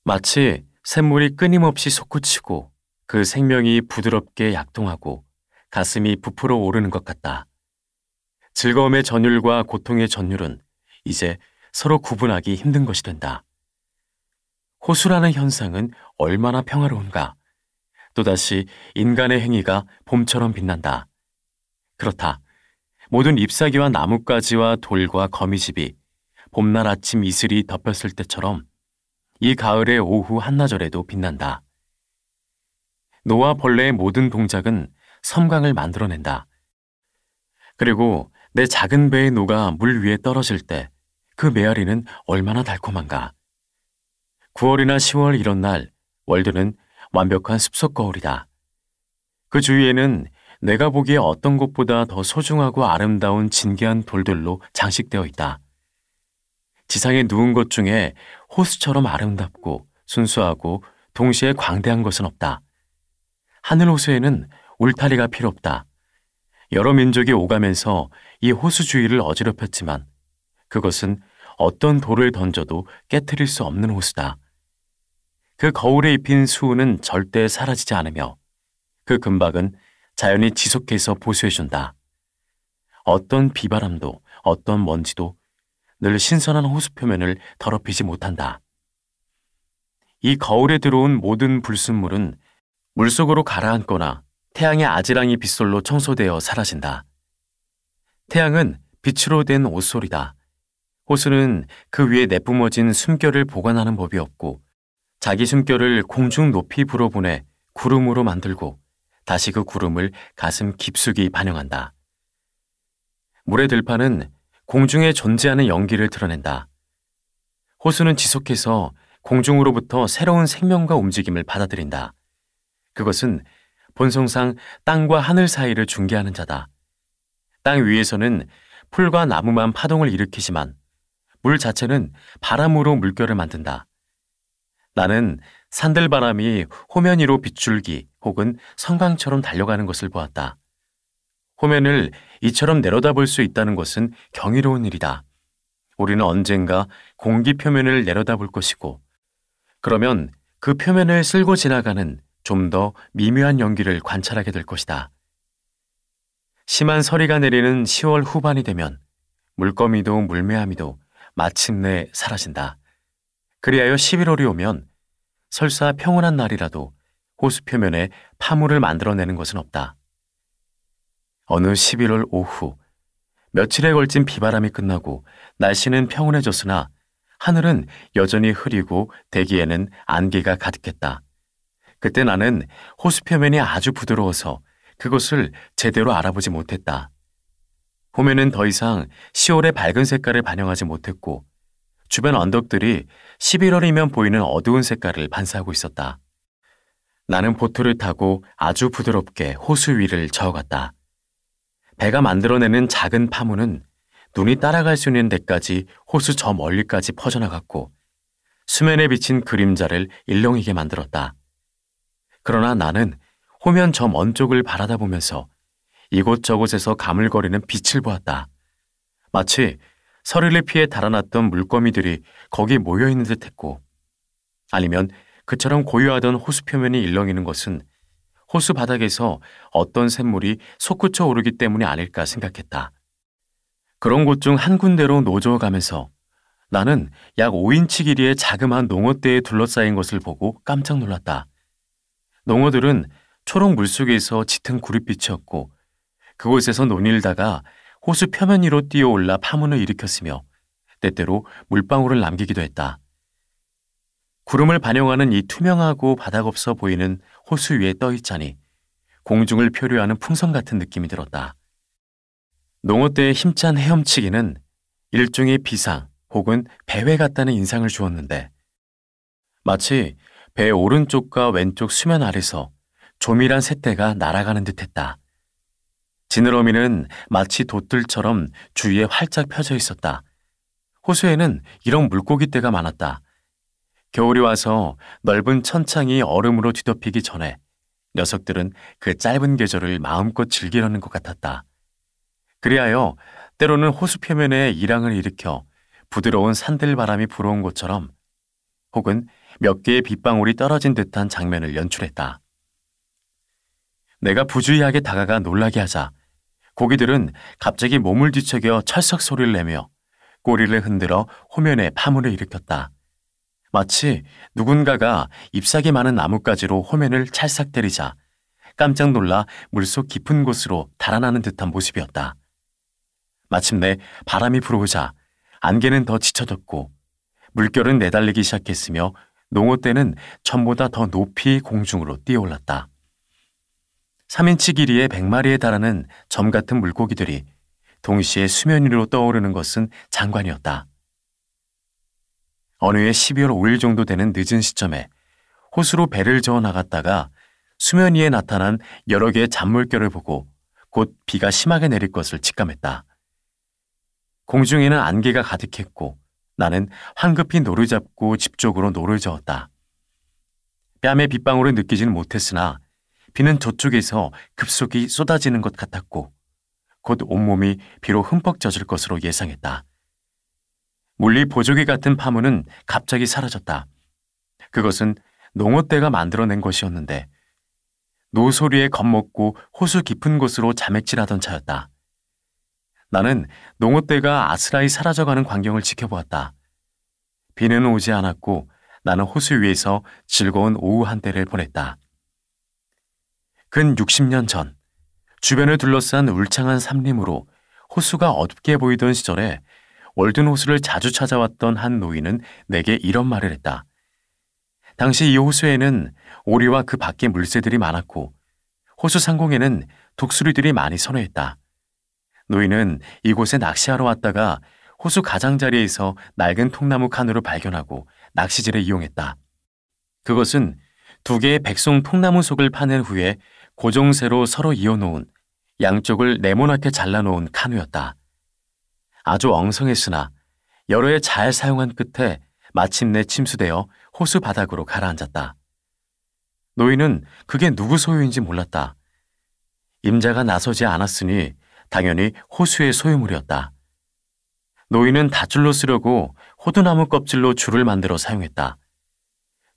마치 샘물이 끊임없이 솟구치고 그 생명이 부드럽게 약동하고 가슴이 부풀어 오르는 것 같다. 즐거움의 전율과 고통의 전율은 이제 서로 구분하기 힘든 것이 된다. 호수라는 현상은 얼마나 평화로운가. 또다시 인간의 행위가 봄처럼 빛난다. 그렇다. 모든 잎사귀와 나뭇가지와 돌과 거미집이 봄날 아침 이슬이 덮였을 때처럼 이 가을의 오후 한나절에도 빛난다. 노와 벌레의 모든 동작은 섬광을 만들어낸다. 그리고 내 작은 배의 노가 물 위에 떨어질 때 그 메아리는 얼마나 달콤한가. 9월이나 10월 이런 날 월드는 완벽한 숲속 거울이다. 그 주위에는 내가 보기에 어떤 곳보다 더 소중하고 아름다운 진귀한 돌들로 장식되어 있다. 지상에 누운 것 중에 호수처럼 아름답고 순수하고 동시에 광대한 것은 없다. 하늘 호수에는 울타리가 필요 없다. 여러 민족이 오가면서 이 호수 주위를 어지럽혔지만 그것은 어떤 돌을 던져도 깨트릴 수 없는 호수다. 그 거울에 입힌 수은은 절대 사라지지 않으며 그 금박은 자연이 지속해서 보수해준다. 어떤 비바람도 어떤 먼지도 늘 신선한 호수 표면을 더럽히지 못한다. 이 거울에 들어온 모든 불순물은 물속으로 가라앉거나 태양의 아지랑이 빗솔로 청소되어 사라진다. 태양은 빛으로 된 옷솔이다. 호수는 그 위에 내뿜어진 숨결을 보관하는 법이 없고 자기 숨결을 공중 높이 불어보내 구름으로 만들고 다시 그 구름을 가슴 깊숙이 반영한다. 물의 들판은 공중에 존재하는 연기를 드러낸다. 호수는 지속해서 공중으로부터 새로운 생명과 움직임을 받아들인다. 그것은 본성상 땅과 하늘 사이를 중개하는 자다. 땅 위에서는 풀과 나무만 파동을 일으키지만 물 자체는 바람으로 물결을 만든다. 나는 산들바람이 호면 위로 빗줄기 혹은 성강처럼 달려가는 것을 보았다. 호면을 이처럼 내려다볼 수 있다는 것은 경이로운 일이다. 우리는 언젠가 공기 표면을 내려다볼 것이고 그러면 그 표면을 쓸고 지나가는 좀 더 미묘한 연기를 관찰하게 될 것이다. 심한 서리가 내리는 10월 후반이 되면 물거미도 물매아미도 마침내 사라진다. 그리하여 11월이 오면 설사 평온한 날이라도 호수 표면에 파물을 만들어내는 것은 없다. 어느 11월 오후 며칠에 걸친 비바람이 끝나고 날씨는 평온해졌으나 하늘은 여전히 흐리고 대기에는 안개가 가득했다. 그때 나는 호수 표면이 아주 부드러워서 그것을 제대로 알아보지 못했다. 호면은 더 이상 10월의 밝은 색깔을 반영하지 못했고 주변 언덕들이 11월이면 보이는 어두운 색깔을 반사하고 있었다. 나는 보트를 타고 아주 부드럽게 호수 위를 저어갔다. 배가 만들어내는 작은 파문은 눈이 따라갈 수 있는 데까지 호수 저 멀리까지 퍼져나갔고 수면에 비친 그림자를 일렁이게 만들었다. 그러나 나는 호면 저 먼 쪽을 바라다 보면서 이곳저곳에서 가물거리는 빛을 보았다. 마치 서리를 피해 달아났던 물거미들이 거기 모여있는 듯했고 아니면 그처럼 고요하던 호수 표면이 일렁이는 것은 호수 바닥에서 어떤 샘물이 솟구쳐 오르기 때문이 아닐까 생각했다. 그런 곳 중 한 군데로 노저어가면서 나는 약 5인치 길이의 자그마한 농어떼에 둘러싸인 것을 보고 깜짝 놀랐다. 농어들은 초록 물속에서 짙은 구릿빛이었고 그곳에서 논일다가 호수 표면 위로 뛰어올라 파문을 일으켰으며 때때로 물방울을 남기기도 했다. 구름을 반영하는 이 투명하고 바닥 없어 보이는 호수 위에 떠있자니 공중을 표류하는 풍선 같은 느낌이 들었다. 농어떼의 힘찬 헤엄치기는 일종의 비상 혹은 배회 같다는 인상을 주었는데 마치 배 오른쪽과 왼쪽 수면 아래서 조밀한 새떼가 날아가는 듯했다. 지느러미는 마치 돛들처럼 주위에 활짝 펴져 있었다. 호수에는 이런 물고기 떼가 많았다. 겨울이 와서 넓은 천창이 얼음으로 뒤덮이기 전에 녀석들은 그 짧은 계절을 마음껏 즐기려는 것 같았다. 그리하여 때로는 호수 표면에 이랑을 일으켜 부드러운 산들바람이 불어온 것처럼 혹은 몇 개의 빗방울이 떨어진 듯한 장면을 연출했다. 내가 부주의하게 다가가 놀라게 하자 고기들은 갑자기 몸을 뒤척여 철썩 소리를 내며 꼬리를 흔들어 호면에 파문을 일으켰다. 마치 누군가가 잎사귀 많은 나뭇가지로 호면을 찰싹 때리자 깜짝 놀라 물속 깊은 곳으로 달아나는 듯한 모습이었다. 마침내 바람이 불어오자 안개는 더 짙어졌고 물결은 내달리기 시작했으며 농어떼는 전보다 더 높이 공중으로 뛰어올랐다. 3인치 길이의 100마리에 달하는 점 같은 물고기들이 동시에 수면 위로 떠오르는 것은 장관이었다. 어느 해 12월 5일 정도 되는 늦은 시점에 호수로 배를 저어 나갔다가 수면 위에 나타난 여러 개의 잔물결을 보고 곧 비가 심하게 내릴 것을 직감했다. 공중에는 안개가 가득했고 나는 황급히 노를 잡고 집 쪽으로 노를 저었다. 뺨에 빗방울을 느끼지는 못했으나 비는 저쪽에서 급속히 쏟아지는 것 같았고 곧 온몸이 비로 흠뻑 젖을 것으로 예상했다. 물리 보조개 같은 파문은 갑자기 사라졌다. 그것은 농어떼가 만들어낸 것이었는데 노소리에 겁먹고 호수 깊은 곳으로 자맥질하던 차였다. 나는 농어떼가 아스라이 사라져가는 광경을 지켜보았다. 비는 오지 않았고 나는 호수 위에서 즐거운 오후 한때를 보냈다. 근 60년 전 주변을 둘러싼 울창한 삼림으로 호수가 어둡게 보이던 시절에 월든 호수를 자주 찾아왔던 한 노인은 내게 이런 말을 했다. 당시 이 호수에는 오리와 그 밖의 물새들이 많았고 호수 상공에는 독수리들이 많이 선호했다. 노인은 이곳에 낚시하러 왔다가 호수 가장자리에서 낡은 통나무 카누를 발견하고 낚시질에 이용했다. 그것은 2개의 백송 통나무 속을 파낸 후에 고정쇠로 서로 이어놓은 양쪽을 네모나게 잘라놓은 카누였다. 아주 엉성했으나 여러 해 잘 사용한 끝에 마침내 침수되어 호수 바닥으로 가라앉았다. 노인은 그게 누구 소유인지 몰랐다. 임자가 나서지 않았으니 당연히 호수의 소유물이었다. 노인은 닷줄로 쓰려고 호두나무 껍질로 줄을 만들어 사용했다.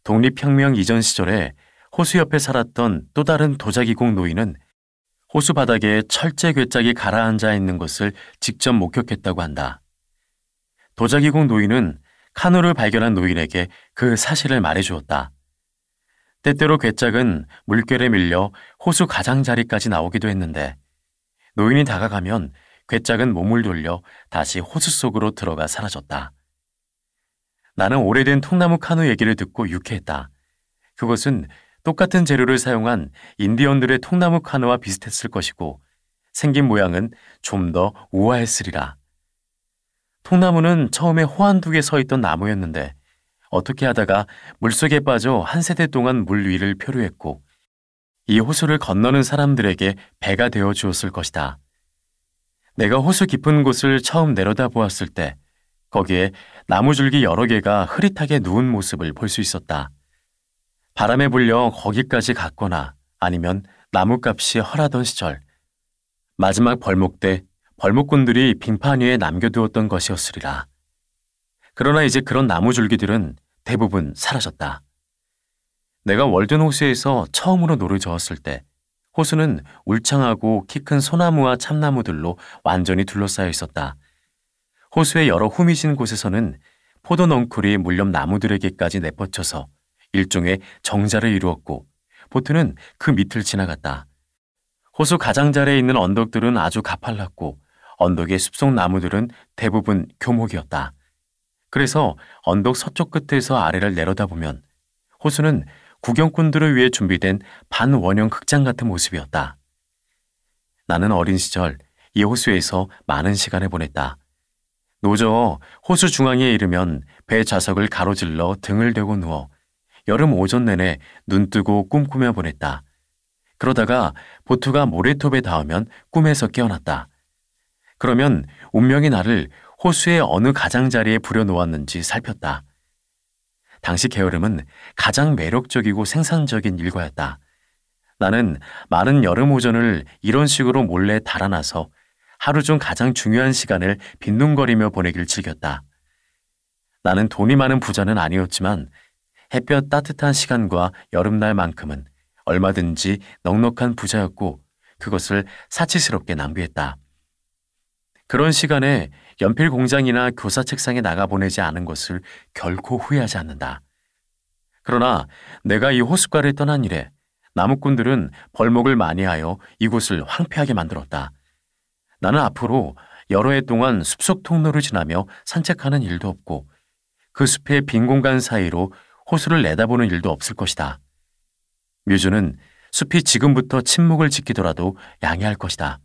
독립혁명 이전 시절에 호수 옆에 살았던 또 다른 도자기공 노인은 호수 바닥에 철제 괴짝이 가라앉아 있는 것을 직접 목격했다고 한다. 도자기공 노인은 카누를 발견한 노인에게 그 사실을 말해주었다. 때때로 괴짝은 물결에 밀려 호수 가장자리까지 나오기도 했는데 노인이 다가가면 괴짝은 몸을 돌려 다시 호수 속으로 들어가 사라졌다. 나는 오래된 통나무 카누 얘기를 듣고 유쾌했다. 그것은 똑같은 재료를 사용한 인디언들의 통나무 카누와 비슷했을 것이고 생긴 모양은 좀 더 우아했으리라. 통나무는 처음에 호안 둑에 서 있던 나무였는데 어떻게 하다가 물속에 빠져 한 세대 동안 물 위를 표류했고 이 호수를 건너는 사람들에게 배가 되어 주었을 것이다. 내가 호수 깊은 곳을 처음 내려다보았을 때 거기에 나무줄기 여러 개가 흐릿하게 누운 모습을 볼 수 있었다. 바람에 불려 거기까지 갔거나 아니면 나뭇값이 헐하던 시절 마지막 벌목 때 벌목꾼들이 빙판 위에 남겨두었던 것이었으리라. 그러나 이제 그런 나무줄기들은 대부분 사라졌다. 내가 월든 호수에서 처음으로 노를 저었을 때 호수는 울창하고 키 큰 소나무와 참나무들로 완전히 둘러싸여 있었다. 호수의 여러 후미진 곳에서는 포도 넝쿨이 물렴 나무들에게까지 내뻗쳐서 일종의 정자를 이루었고 보트는 그 밑을 지나갔다. 호수 가장자리에 있는 언덕들은 아주 가팔랐고 언덕의 숲속 나무들은 대부분 교목이었다. 그래서 언덕 서쪽 끝에서 아래를 내려다보면 호수는 구경꾼들을 위해 준비된 반원형 극장 같은 모습이었다. 나는 어린 시절 이 호수에서 많은 시간을 보냈다. 노저 호수 중앙에 이르면 배 좌석을 가로질러 등을 대고 누워 여름 오전 내내 눈뜨고 꿈꾸며 보냈다. 그러다가 보트가 모래톱에 닿으면 꿈에서 깨어났다. 그러면 운명이 나를 호수의 어느 가장자리에 부려놓았는지 살폈다. 당시 게으름은 가장 매력적이고 생산적인 일과였다. 나는 많은 여름 오전을 이런 식으로 몰래 달아나서 하루 중 가장 중요한 시간을 빈둥거리며 보내길 즐겼다. 나는 돈이 많은 부자는 아니었지만 햇볕 따뜻한 시간과 여름날만큼은 얼마든지 넉넉한 부자였고 그것을 사치스럽게 낭비했다. 그런 시간에 연필 공장이나 교사 책상에 나가보내지 않은 것을 결코 후회하지 않는다. 그러나 내가 이 호숫가를 떠난 이래 나무꾼들은 벌목을 많이 하여 이곳을 황폐하게 만들었다. 나는 앞으로 여러 해 동안 숲속 통로를 지나며 산책하는 일도 없고 그 숲의 빈 공간 사이로 호수를 내다보는 일도 없을 것이다. 뮤즈는 숲이 지금부터 침묵을 지키더라도 양해할 것이다.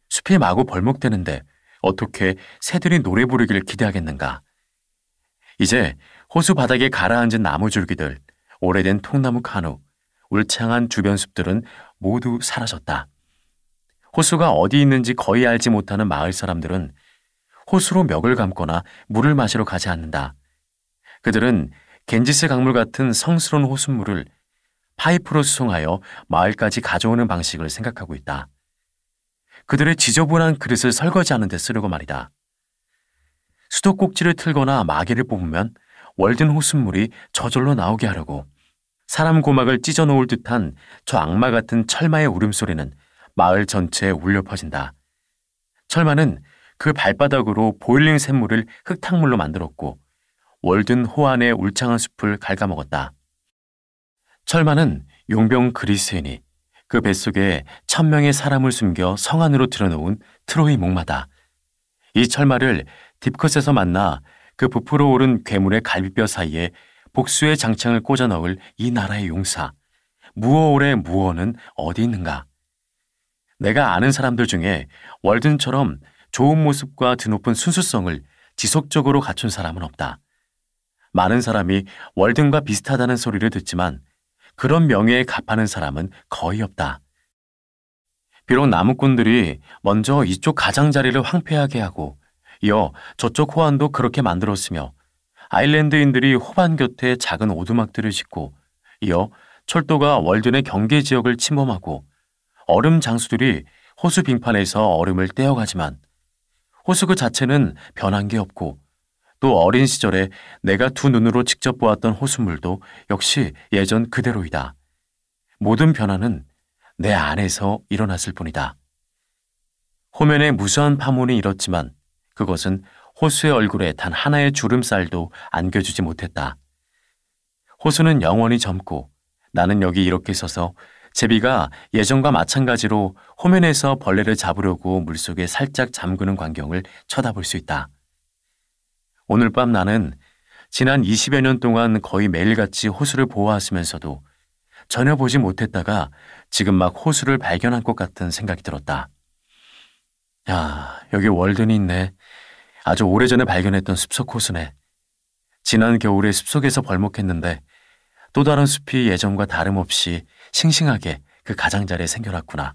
숲이 마구 벌목되는데 어떻게 새들이 노래 부르기를 기대하겠는가. 이제 호수 바닥에 가라앉은 나무 줄기들, 오래된 통나무 카누, 울창한 주변 숲들은 모두 사라졌다. 호수가 어디 있는지 거의 알지 못하는 마을 사람들은 호수로 멱을 감거나 물을 마시러 가지 않는다. 그들은 겐지스 강물 같은 성스러운 호수물을 파이프로 수송하여 마을까지 가져오는 방식을 생각하고 있다. 그들의 지저분한 그릇을 설거지하는 데 쓰려고 말이다. 수도꼭지를 틀거나 마개를 뽑으면 월든 호수물이 저절로 나오게 하려고. 사람 고막을 찢어 놓을 듯한 저 악마 같은 철마의 울음소리는 마을 전체에 울려 퍼진다. 철마는 그 발바닥으로 보일링 샘물을 흙탕물로 만들었고 월든 호안의 울창한 숲을 갉아먹었다. 철마는 용병 그리스인이 그 뱃속에 1000명의 사람을 숨겨 성 안으로 들여놓은 트로이 목마다. 이 철마를 딥컷에서 만나 그 부풀어 오른 괴물의 갈비뼈 사이에 복수의 장창을 꽂아 넣을 이 나라의 용사, 무어올의 무어는 어디 있는가? 내가 아는 사람들 중에 월든처럼 좋은 모습과 드높은 순수성을 지속적으로 갖춘 사람은 없다. 많은 사람이 월든과 비슷하다는 소리를 듣지만 그런 명예에 값하는 사람은 거의 없다. 비록 나무꾼들이 먼저 이쪽 가장자리를 황폐하게 하고 이어 저쪽 호안도 그렇게 만들었으며 아일랜드인들이 호반 곁에 작은 오두막들을 짓고 이어 철도가 월든의 경계 지역을 침범하고 얼음 장수들이 호수 빙판에서 얼음을 떼어가지만 호수 그 자체는 변한 게 없고 또 어린 시절에 내가 두 눈으로 직접 보았던 호수물도 역시 예전 그대로이다. 모든 변화는 내 안에서 일어났을 뿐이다. 호면에 무수한 파문이 일었지만 그것은 호수의 얼굴에 단 하나의 주름살도 안겨주지 못했다. 호수는 영원히 젊고 나는 여기 이렇게 서서 제비가 예전과 마찬가지로 호면에서 벌레를 잡으려고 물속에 살짝 잠그는 광경을 쳐다볼 수 있다. 오늘 밤 나는 지난 20여 년 동안 거의 매일같이 호수를 보호하시면서도 전혀 보지 못했다가 지금 막 호수를 발견한 것 같은 생각이 들었다. 야, 여기 월든이 있네. 아주 오래전에 발견했던 숲속 호수네. 지난 겨울에 숲속에서 벌목했는데 또 다른 숲이 예전과 다름없이 싱싱하게 그 가장자리에 생겨났구나.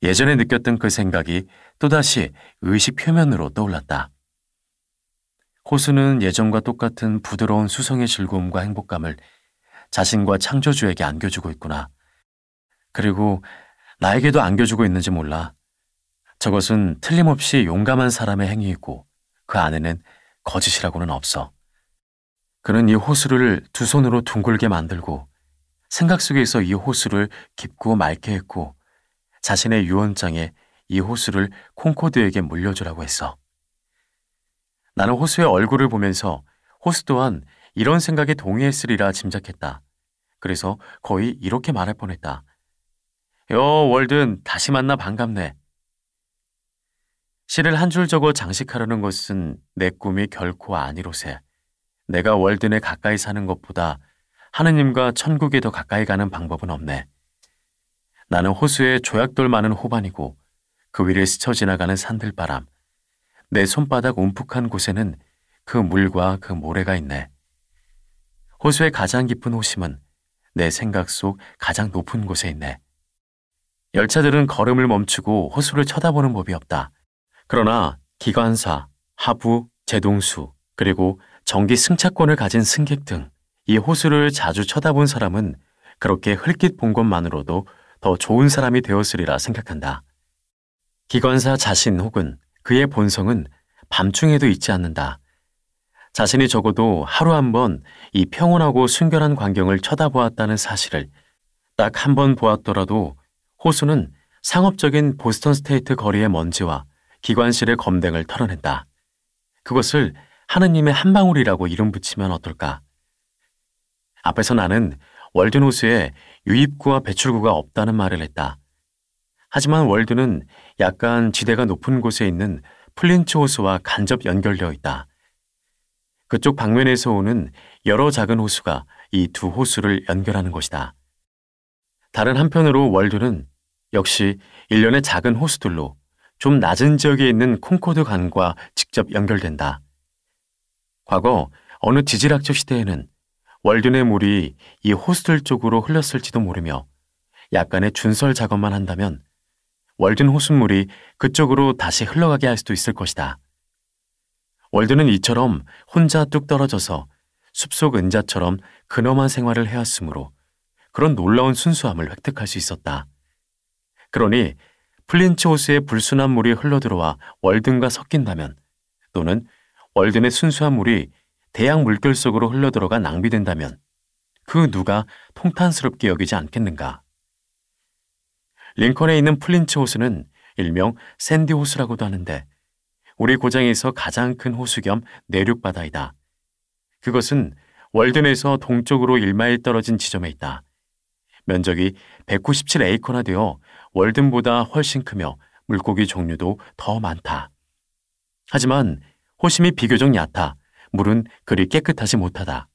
예전에 느꼈던 그 생각이 또다시 의식 표면으로 떠올랐다. 호수는 예전과 똑같은 부드러운 수성의 즐거움과 행복감을 자신과 창조주에게 안겨주고 있구나. 그리고 나에게도 안겨주고 있는지 몰라. 저것은 틀림없이 용감한 사람의 행위이고 그 안에는 거짓이라고는 없어. 그는 이 호수를 두 손으로 둥글게 만들고 생각 속에서 이 호수를 깊고 맑게 했고 자신의 유언장에 이 호수를 콩코드에게 물려주라고 했어. 나는 호수의 얼굴을 보면서 호수 또한 이런 생각에 동의했으리라 짐작했다. 그래서 거의 이렇게 말할 뻔했다. 월든, 다시 만나 반갑네. 시를 한 줄 적어 장식하려는 것은 내 꿈이 결코 아니로세. 내가 월든에 가까이 사는 것보다 하느님과 천국에 더 가까이 가는 방법은 없네. 나는 호수에 조약돌 많은 호반이고 그 위를 스쳐 지나가는 산들바람, 내 손바닥 움푹한 곳에는 그 물과 그 모래가 있네. 호수의 가장 깊은 호심은 내 생각 속 가장 높은 곳에 있네. 열차들은 걸음을 멈추고 호수를 쳐다보는 법이 없다. 그러나 기관사, 하부, 제동수, 그리고 정기 승차권을 가진 승객 등 이 호수를 자주 쳐다본 사람은 그렇게 흘낏 본 것만으로도 더 좋은 사람이 되었으리라 생각한다. 기관사 자신 혹은 그의 본성은 밤중에도 잊지 않는다. 자신이 적어도 하루 한 번 이 평온하고 순결한 광경을 쳐다보았다는 사실을 딱 한 번 보았더라도 호수는 상업적인 보스턴 스테이트 거리의 먼지와 기관실의 검댕을 털어낸다. 그것을 하느님의 한 방울이라고 이름 붙이면 어떨까? 앞에서 나는 월든 호수에 유입구와 배출구가 없다는 말을 했다. 하지만 월든은 약간 지대가 높은 곳에 있는 플린츠 호수와 간접 연결되어 있다. 그쪽 방면에서 오는 여러 작은 호수가 이 두 호수를 연결하는 것이다. 다른 한편으로 월든은 역시 일련의 작은 호수들로 좀 낮은 지역에 있는 콩코드 강과 직접 연결된다. 과거 어느 지질학적 시대에는 월든의 물이 이 호수들 쪽으로 흘렀을지도 모르며 약간의 준설 작업만 한다면 월든 호수물이 그쪽으로 다시 흘러가게 할 수도 있을 것이다. 월든은 이처럼 혼자 뚝 떨어져서 숲속 은자처럼 근엄한 생활을 해왔으므로 그런 놀라운 순수함을 획득할 수 있었다. 그러니 플린츠 호수의 불순한 물이 흘러들어와 월든과 섞인다면 또는 월든의 순수한 물이 대양 물결 속으로 흘러들어가 낭비된다면 그 누가 통탄스럽게 여기지 않겠는가. 링컨에 있는 플린츠 호수는 일명 샌디 호수라고도 하는데 우리 고장에서 가장 큰 호수 겸 내륙 바다이다. 그것은 월든에서 동쪽으로 1마일 떨어진 지점에 있다. 면적이 197에이커나 되어 월든보다 훨씬 크며 물고기 종류도 더 많다. 하지만 호심이 비교적 얕아 물은 그리 깨끗하지 못하다.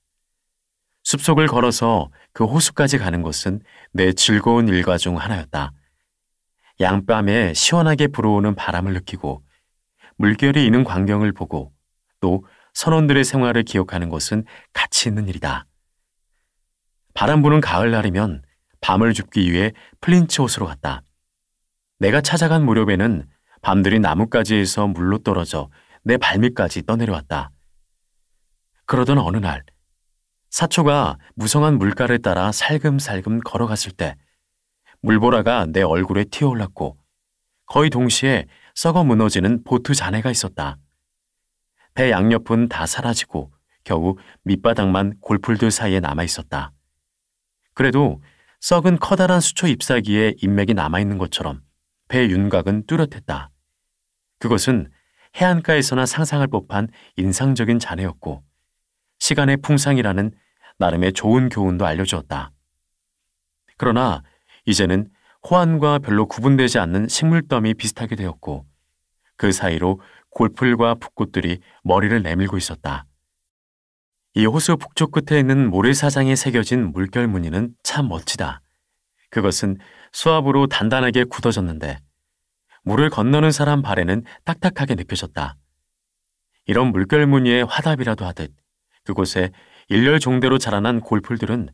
숲속을 걸어서 그 호수까지 가는 것은 내 즐거운 일과 중 하나였다. 양뺨에 시원하게 불어오는 바람을 느끼고 물결이 이는 광경을 보고 또 선원들의 생활을 기억하는 것은 가치 있는 일이다. 바람 부는 가을날이면 밤을 줍기 위해 플린츠 호수로 갔다. 내가 찾아간 무렵에는 밤들이 나뭇가지에서 물로 떨어져 내 발밑까지 떠내려왔다. 그러던 어느 날 사초가 무성한 물가를 따라 살금살금 걸어갔을 때 물보라가 내 얼굴에 튀어올랐고 거의 동시에 썩어 무너지는 보트 잔해가 있었다. 배 양옆은 다 사라지고 겨우 밑바닥만 골풀들 사이에 남아있었다. 그래도 썩은 커다란 수초 잎사귀에 인맥이 남아있는 것처럼 배 윤곽은 뚜렷했다. 그것은 해안가에서나 상상할 법한 인상적인 잔해였고 시간의 풍상이라는 나름의 좋은 교훈도 알려주었다. 그러나 이제는 호안과 별로 구분되지 않는 식물더미 비슷하게 되었고 그 사이로 골풀과 붓꽃들이 머리를 내밀고 있었다. 이 호수 북쪽 끝에 있는 모래사장에 새겨진 물결 무늬는 참 멋지다. 그것은 수압으로 단단하게 굳어졌는데 물을 건너는 사람 발에는 딱딱하게 느껴졌다. 이런 물결 무늬의 화답이라도 하듯 그곳에 일렬 종대로 자라난 골풀들은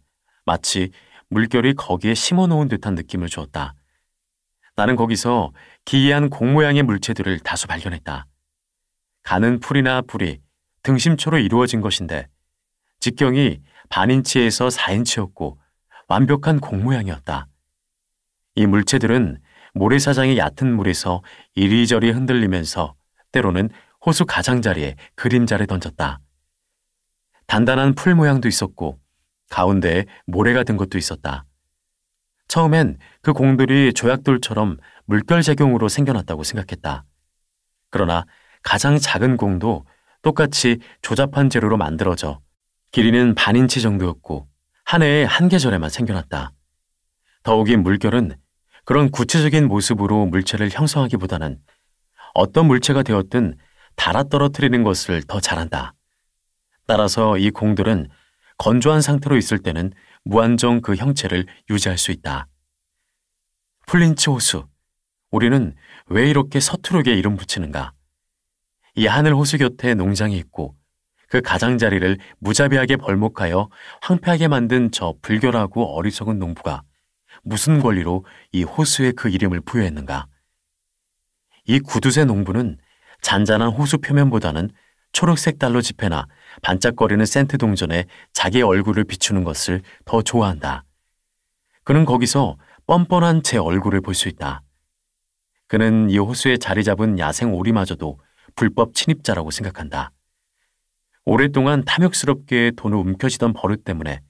마치 물결이 거기에 심어놓은 듯한 느낌을 주었다. 나는 거기서 기이한 공 모양의 물체들을 다수 발견했다. 가는 풀이나 뿌리, 등심초로 이루어진 것인데 직경이 반인치에서 4인치였고 완벽한 공 모양이었다. 이 물체들은 모래사장의 얕은 물에서 이리저리 흔들리면서 때로는 호수 가장자리에 그림자를 던졌다. 단단한 풀 모양도 있었고 가운데에 모래가 든 것도 있었다. 처음엔 그 공들이 조약돌처럼 물결작용으로 생겨났다고 생각했다. 그러나 가장 작은 공도 똑같이 조잡한 재료로 만들어져 길이는 반인치 정도였고 한 해에 한 계절에만 생겨났다. 더욱이 물결은 그런 구체적인 모습으로 물체를 형성하기보다는 어떤 물체가 되었든 달아 떨어뜨리는 것을 더 잘한다. 따라서 이 공들은 건조한 상태로 있을 때는 무한정 그 형체를 유지할 수 있다. 플린츠 호수, 우리는 왜 이렇게 서투르게 이름 붙이는가? 이 하늘 호수 곁에 농장이 있고 그 가장자리를 무자비하게 벌목하여 황폐하게 만든 저 불결하고 어리석은 농부가 무슨 권리로 이 호수에 그 이름을 부여했는가? 이 구두쇠 농부는 잔잔한 호수 표면보다는 초록색 달러 지폐나 반짝거리는 센트 동전에 자기 얼굴을 비추는 것을 더 좋아한다. 그는 거기서 뻔뻔한 제 얼굴을 볼 수 있다. 그는 이 호수에 자리 잡은 야생 오리마저도 불법 침입자라고 생각한다. 오랫동안 탐욕스럽게 돈을 움켜쥐던 버릇 때문에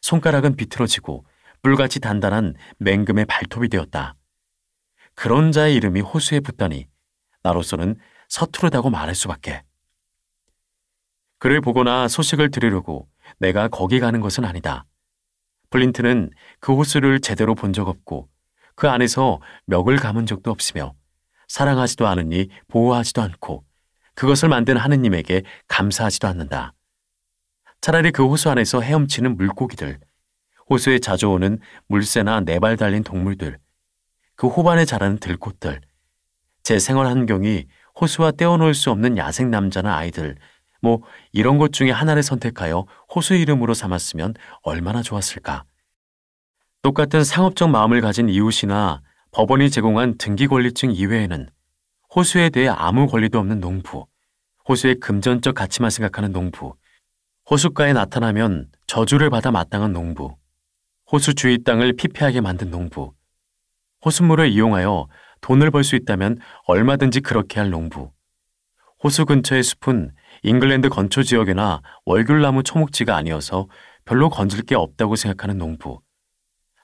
손가락은 비틀어지고 뿔같이 단단한 맹금의 발톱이 되었다. 그런 자의 이름이 호수에 붙다니 나로서는 서투르다고 말할 수밖에. 그를 보거나 소식을 들으려고 내가 거기 가는 것은 아니다. 플린트는 그 호수를 제대로 본 적 없고 그 안에서 멱을 감은 적도 없으며 사랑하지도 않으니 보호하지도 않고 그것을 만든 하느님에게 감사하지도 않는다. 차라리 그 호수 안에서 헤엄치는 물고기들, 호수에 자주 오는 물새나 네 발 달린 동물들, 그 호반에 자라는 들꽃들, 제 생활 환경이 호수와 떼어놓을 수 없는 야생 남자나 아이들, 이런 것 중에 하나를 선택하여 호수 이름으로 삼았으면 얼마나 좋았을까. 똑같은 상업적 마음을 가진 이웃이나 법원이 제공한 등기 권리증 이외에는 호수에 대해 아무 권리도 없는 농부, 호수의 금전적 가치만 생각하는 농부, 호숫가에 나타나면 저주를 받아 마땅한 농부, 호수 주위 땅을 피폐하게 만든 농부, 호수물을 이용하여 돈을 벌 수 있다면 얼마든지 그렇게 할 농부, 호수 근처의 숲은 잉글랜드 건초 지역이나 월귤나무 초목지가 아니어서 별로 건질 게 없다고 생각하는 농부,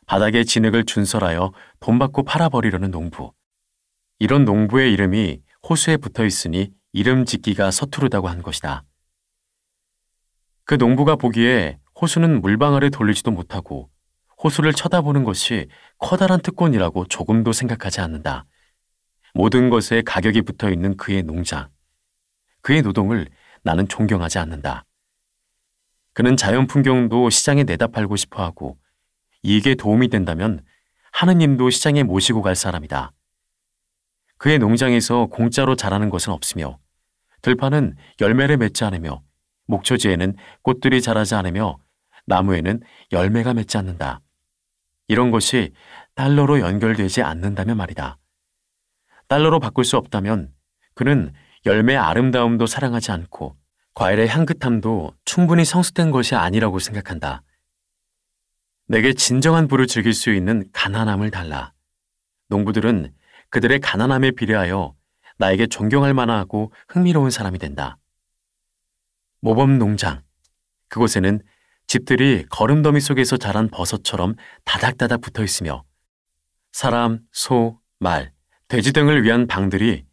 바닥에 진흙을 준설하여 돈 받고 팔아버리려는 농부, 이런 농부의 이름이 호수에 붙어 있으니 이름 짓기가 서투르다고 한 것이다. 그 농부가 보기에 호수는 물방아를 돌리지도 못하고 호수를 쳐다보는 것이 커다란 특권이라고 조금도 생각하지 않는다. 모든 것에 가격이 붙어 있는 그의 농장, 그의 노동을 나는 존경하지 않는다. 그는 자연 풍경도 시장에 내다 팔고 싶어 하고 이익에 도움이 된다면 하느님도 시장에 모시고 갈 사람이다. 그의 농장에서 공짜로 자라는 것은 없으며 들판은 열매를 맺지 않으며 목초지에는 꽃들이 자라지 않으며 나무에는 열매가 맺지 않는다. 이런 것이 달러로 연결되지 않는다면 말이다. 달러로 바꿀 수 없다면 그는 열매의 아름다움도 사랑하지 않고 과일의 향긋함도 충분히 성숙된 것이 아니라고 생각한다. 내게 진정한 부를 즐길 수 있는 가난함을 달라. 농부들은 그들의 가난함에 비례하여 나에게 존경할 만하고 흥미로운 사람이 된다. 모범 농장. 그곳에는 집들이 거름더미 속에서 자란 버섯처럼 다닥다닥 붙어 있으며 사람, 소, 말, 돼지 등을 위한 방들이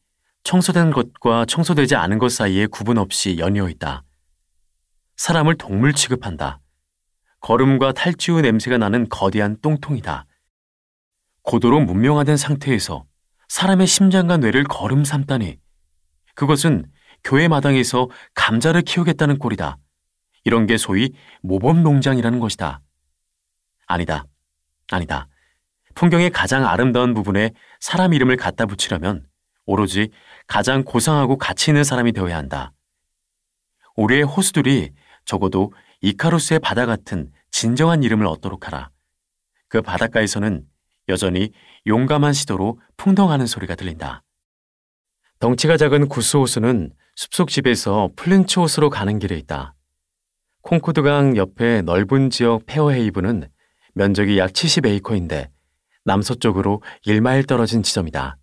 청소된 것과 청소되지 않은 것 사이에 구분 없이 연이어 있다. 사람을 동물 취급한다. 거름과 탈취후 냄새가 나는 거대한 똥통이다. 고도로 문명화된 상태에서 사람의 심장과 뇌를 거름 삼다니 그것은 교회 마당에서 감자를 키우겠다는 꼴이다. 이런 게 소위 모범 농장이라는 것이다. 아니다. 풍경의 가장 아름다운 부분에 사람 이름을 갖다 붙이려면 오로지 가장 고상하고 가치 있는 사람이 되어야 한다. 우리의 호수들이 적어도 이카루스의 바다 같은 진정한 이름을 얻도록 하라. 그 바닷가에서는 여전히 용감한 시도로 풍덩하는 소리가 들린다. 덩치가 작은 구스 호수는 숲속 집에서 플린츠 호수로 가는 길에 있다. 콩코드강 옆에 넓은 지역 페어헤이브는 면적이 약 70에이커인데 남서쪽으로 1마일 떨어진 지점이다.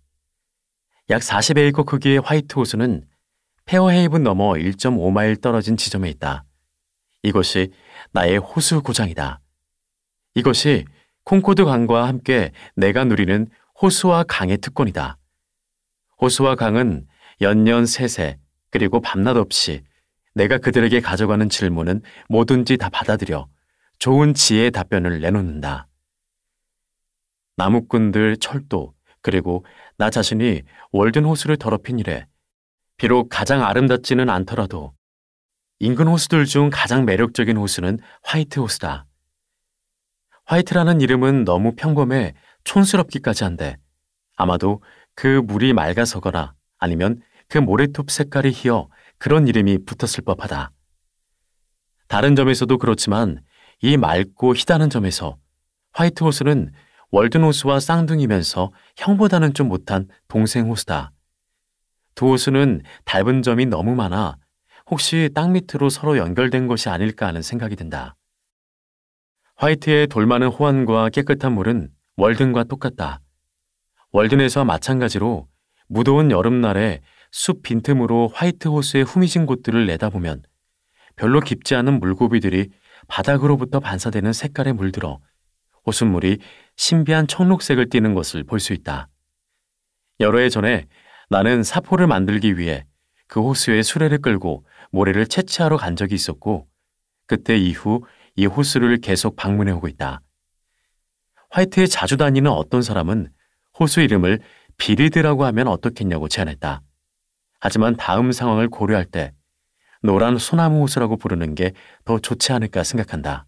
약 40에이커 크기의 화이트 호수는 페어헤이븐 넘어 1.5마일 떨어진 지점에 있다. 이것이 나의 호수 고장이다. 이것이 콩코드 강과 함께 내가 누리는 호수와 강의 특권이다. 호수와 강은 연년 세세 그리고 밤낮 없이 내가 그들에게 가져가는 질문은 뭐든지 다 받아들여 좋은 지혜의 답변을 내놓는다. 나무꾼들, 철도, 그리고 나 자신이 월든 호수를 더럽힌 이래 비록 가장 아름답지는 않더라도 인근 호수들 중 가장 매력적인 호수는 화이트 호수다. 화이트라는 이름은 너무 평범해 촌스럽기까지 한데 아마도 그 물이 맑아서거나 아니면 그 모래톱 색깔이 희어 그런 이름이 붙었을 법하다. 다른 점에서도 그렇지만 이 맑고 희다는 점에서 화이트 호수는 월든 호수와 쌍둥이면서 형보다는 좀 못한 동생 호수다. 두 호수는 닮은 점이 너무 많아 혹시 땅 밑으로 서로 연결된 것이 아닐까 하는 생각이 든다. 화이트의 돌 많은 호안과 깨끗한 물은 월든과 똑같다. 월든에서 마찬가지로 무더운 여름날에 숲 빈틈으로 화이트 호수의 후미진 곳들을 내다보면 별로 깊지 않은 물고기들이 바닥으로부터 반사되는 색깔에 물들어 호수물이 신비한 청록색을 띠는 것을 볼 수 있다. 여러 해 전에 나는 사포를 만들기 위해 그 호수에 수레를 끌고 모래를 채취하러 간 적이 있었고, 그때 이후 이 호수를 계속 방문해 오고 있다. 화이트에 자주 다니는 어떤 사람은 호수 이름을 비리드라고 하면 어떻겠냐고 제안했다. 하지만 다음 상황을 고려할 때 노란 소나무 호수라고 부르는 게 더 좋지 않을까 생각한다.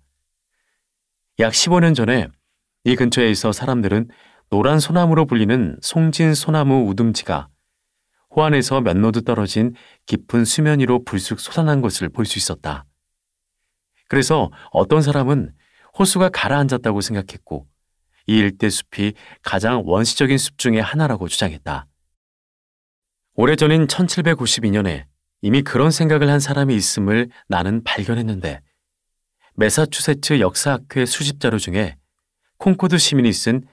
약 15년 전에 이 근처에 있어 사람들은 노란 소나무로 불리는 송진 소나무 우둥지가 호안에서 몇 노드 떨어진 깊은 수면 위로 불쑥 솟아난 것을 볼 수 있었다. 그래서 어떤 사람은 호수가 가라앉았다고 생각했고, 이 일대 숲이 가장 원시적인 숲 중의 하나라고 주장했다. 오래전인 1792년에 이미 그런 생각을 한 사람이 있음을 나는 발견했는데, 매사추세츠 역사학회 수집자료 중에 콩코드 시민이 쓴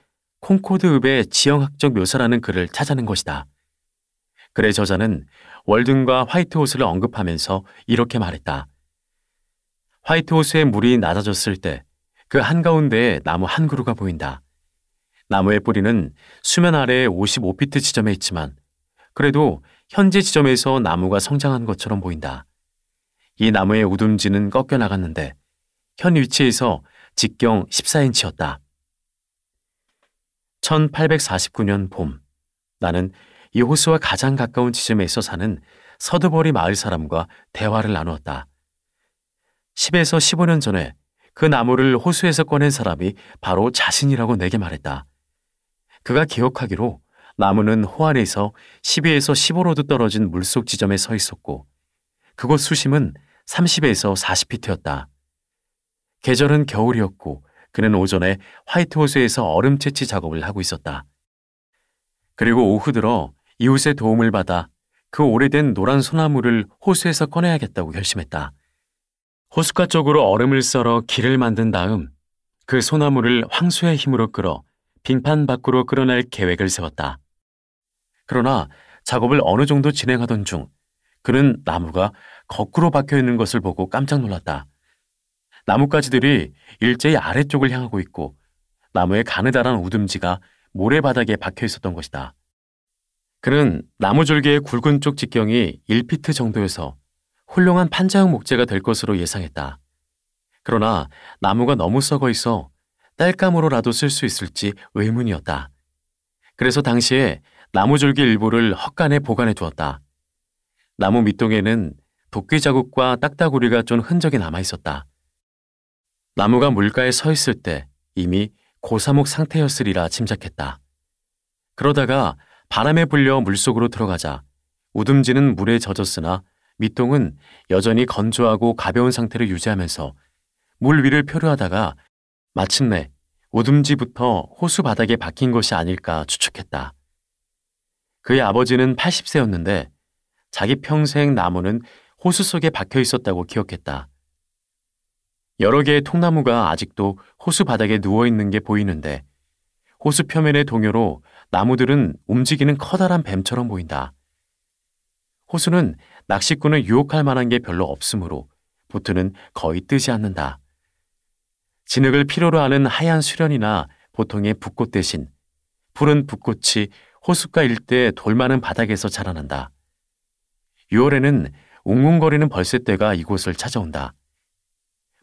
콩코드읍의 지형학적 묘사라는 글을 찾아낸 것이다. 글의 저자는 월든과 화이트호수를 언급하면서 이렇게 말했다. 화이트호수의 물이 낮아졌을 때 그 한가운데에 나무 한 그루가 보인다. 나무의 뿌리는 수면 아래 55피트 지점에 있지만 그래도 현재 지점에서 나무가 성장한 것처럼 보인다. 이 나무의 우둔지는 꺾여 나갔는데 현 위치에서 직경 14인치였다. 1849년 봄, 나는 이 호수와 가장 가까운 지점에서 사는 서드버리 마을 사람과 대화를 나누었다. 10에서 15년 전에 그 나무를 호수에서 꺼낸 사람이 바로 자신이라고 내게 말했다. 그가 기억하기로 나무는 호안에서 12에서 15로드 떨어진 물속 지점에 서 있었고 그곳 수심은 30에서 40피트였다. 계절은 겨울이었고 그는 오전에 화이트호수에서 얼음 채취 작업을 하고 있었다. 그리고 오후 들어 이웃의 도움을 받아 그 오래된 노란 소나무를 호수에서 꺼내야겠다고 결심했다. 호숫가 쪽으로 얼음을 썰어 길을 만든 다음 그 소나무를 황소의 힘으로 끌어 빙판 밖으로 끌어낼 계획을 세웠다. 그러나 작업을 어느 정도 진행하던 중 그는 나무가 거꾸로 박혀 있는 것을 보고 깜짝 놀랐다. 나뭇가지들이 일제히 아래쪽을 향하고 있고 나무의 가느다란 우듬지가 모래바닥에 박혀 있었던 것이다. 그는 나무줄기의 굵은 쪽 직경이 1피트 정도여서 훌륭한 판자형 목재가 될 것으로 예상했다. 그러나 나무가 너무 썩어 있어 땔감으로라도 쓸 수 있을지 의문이었다. 그래서 당시에 나무줄기 일부를 헛간에 보관해 두었다. 나무 밑동에는 도끼 자국과 딱따구리가 좀 흔적이 남아 있었다. 나무가 물가에 서 있을 때 이미 고사목 상태였으리라 짐작했다. 그러다가 바람에 불려 물속으로 들어가자 우듬지는 물에 젖었으나 밑동은 여전히 건조하고 가벼운 상태를 유지하면서 물 위를 표류하다가 마침내 우듬지부터 호수 바닥에 박힌 것이 아닐까 추측했다. 그의 아버지는 80세였는데 자기 평생 나무는 호수 속에 박혀 있었다고 기억했다. 여러 개의 통나무가 아직도 호수 바닥에 누워있는 게 보이는데 호수 표면의 동요로 나무들은 움직이는 커다란 뱀처럼 보인다. 호수는 낚시꾼을 유혹할 만한 게 별로 없으므로 보트는 거의 뜨지 않는다. 진흙을 필요로 하는 하얀 수련이나 보통의 붓꽃 대신 푸른 붓꽃이 호숫가 일대 돌 많은 바닥에서 자라난다. 6월에는 웅웅거리는 벌새떼가 이곳을 찾아온다.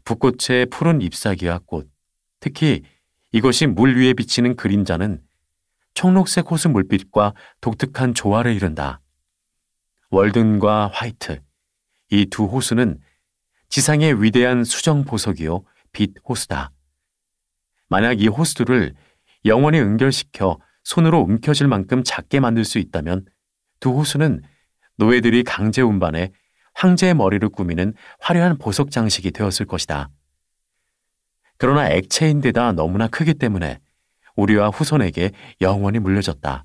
붓꽃의 푸른 잎사귀와 꽃, 특히 이것이 물 위에 비치는 그림자는 청록색 호수 물빛과 독특한 조화를 이룬다. 월든과 화이트, 이 두 호수는 지상의 위대한 수정 보석이요 빛 호수다. 만약 이 호수들을 영원히 연결시켜 손으로 움켜쥘 만큼 작게 만들 수 있다면 두 호수는 노예들이 강제 운반해 황제의 머리를 꾸미는 화려한 보석 장식이 되었을 것이다. 그러나 액체인데다 너무나 크기 때문에 우리와 후손에게 영원히 물려졌다.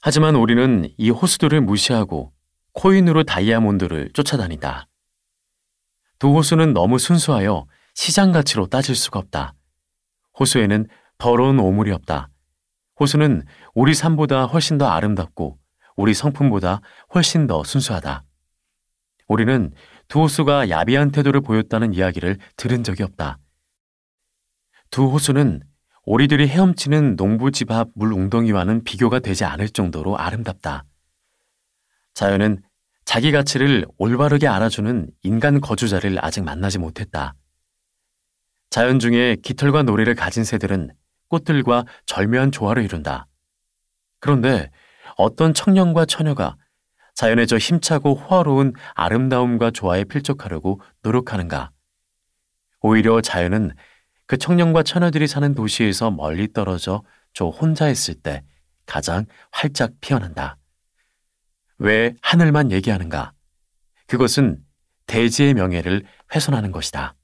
하지만 우리는 이 호수들을 무시하고 코인으로 다이아몬드를 쫓아다닌다. 두 호수는 너무 순수하여 시장 가치로 따질 수가 없다. 호수에는 더러운 오물이 없다. 호수는 우리 삶보다 훨씬 더 아름답고 우리 성품보다 훨씬 더 순수하다. 우리는 두 호수가 야비한 태도를 보였다는 이야기를 들은 적이 없다. 두 호수는 오리들이 헤엄치는 농부집 앞 물 웅덩이와는 비교가 되지 않을 정도로 아름답다. 자연은 자기 가치를 올바르게 알아주는 인간 거주자를 아직 만나지 못했다. 자연 중에 깃털과 노래를 가진 새들은 꽃들과 절묘한 조화를 이룬다. 그런데 어떤 청년과 처녀가 자연의 저 힘차고 호화로운 아름다움과 조화에 필적하려고 노력하는가? 오히려 자연은 그 청년과 처녀들이 사는 도시에서 멀리 떨어져 저 혼자 있을 때 가장 활짝 피어난다. 왜 하늘만 얘기하는가? 그것은 대지의 명예를 훼손하는 것이다.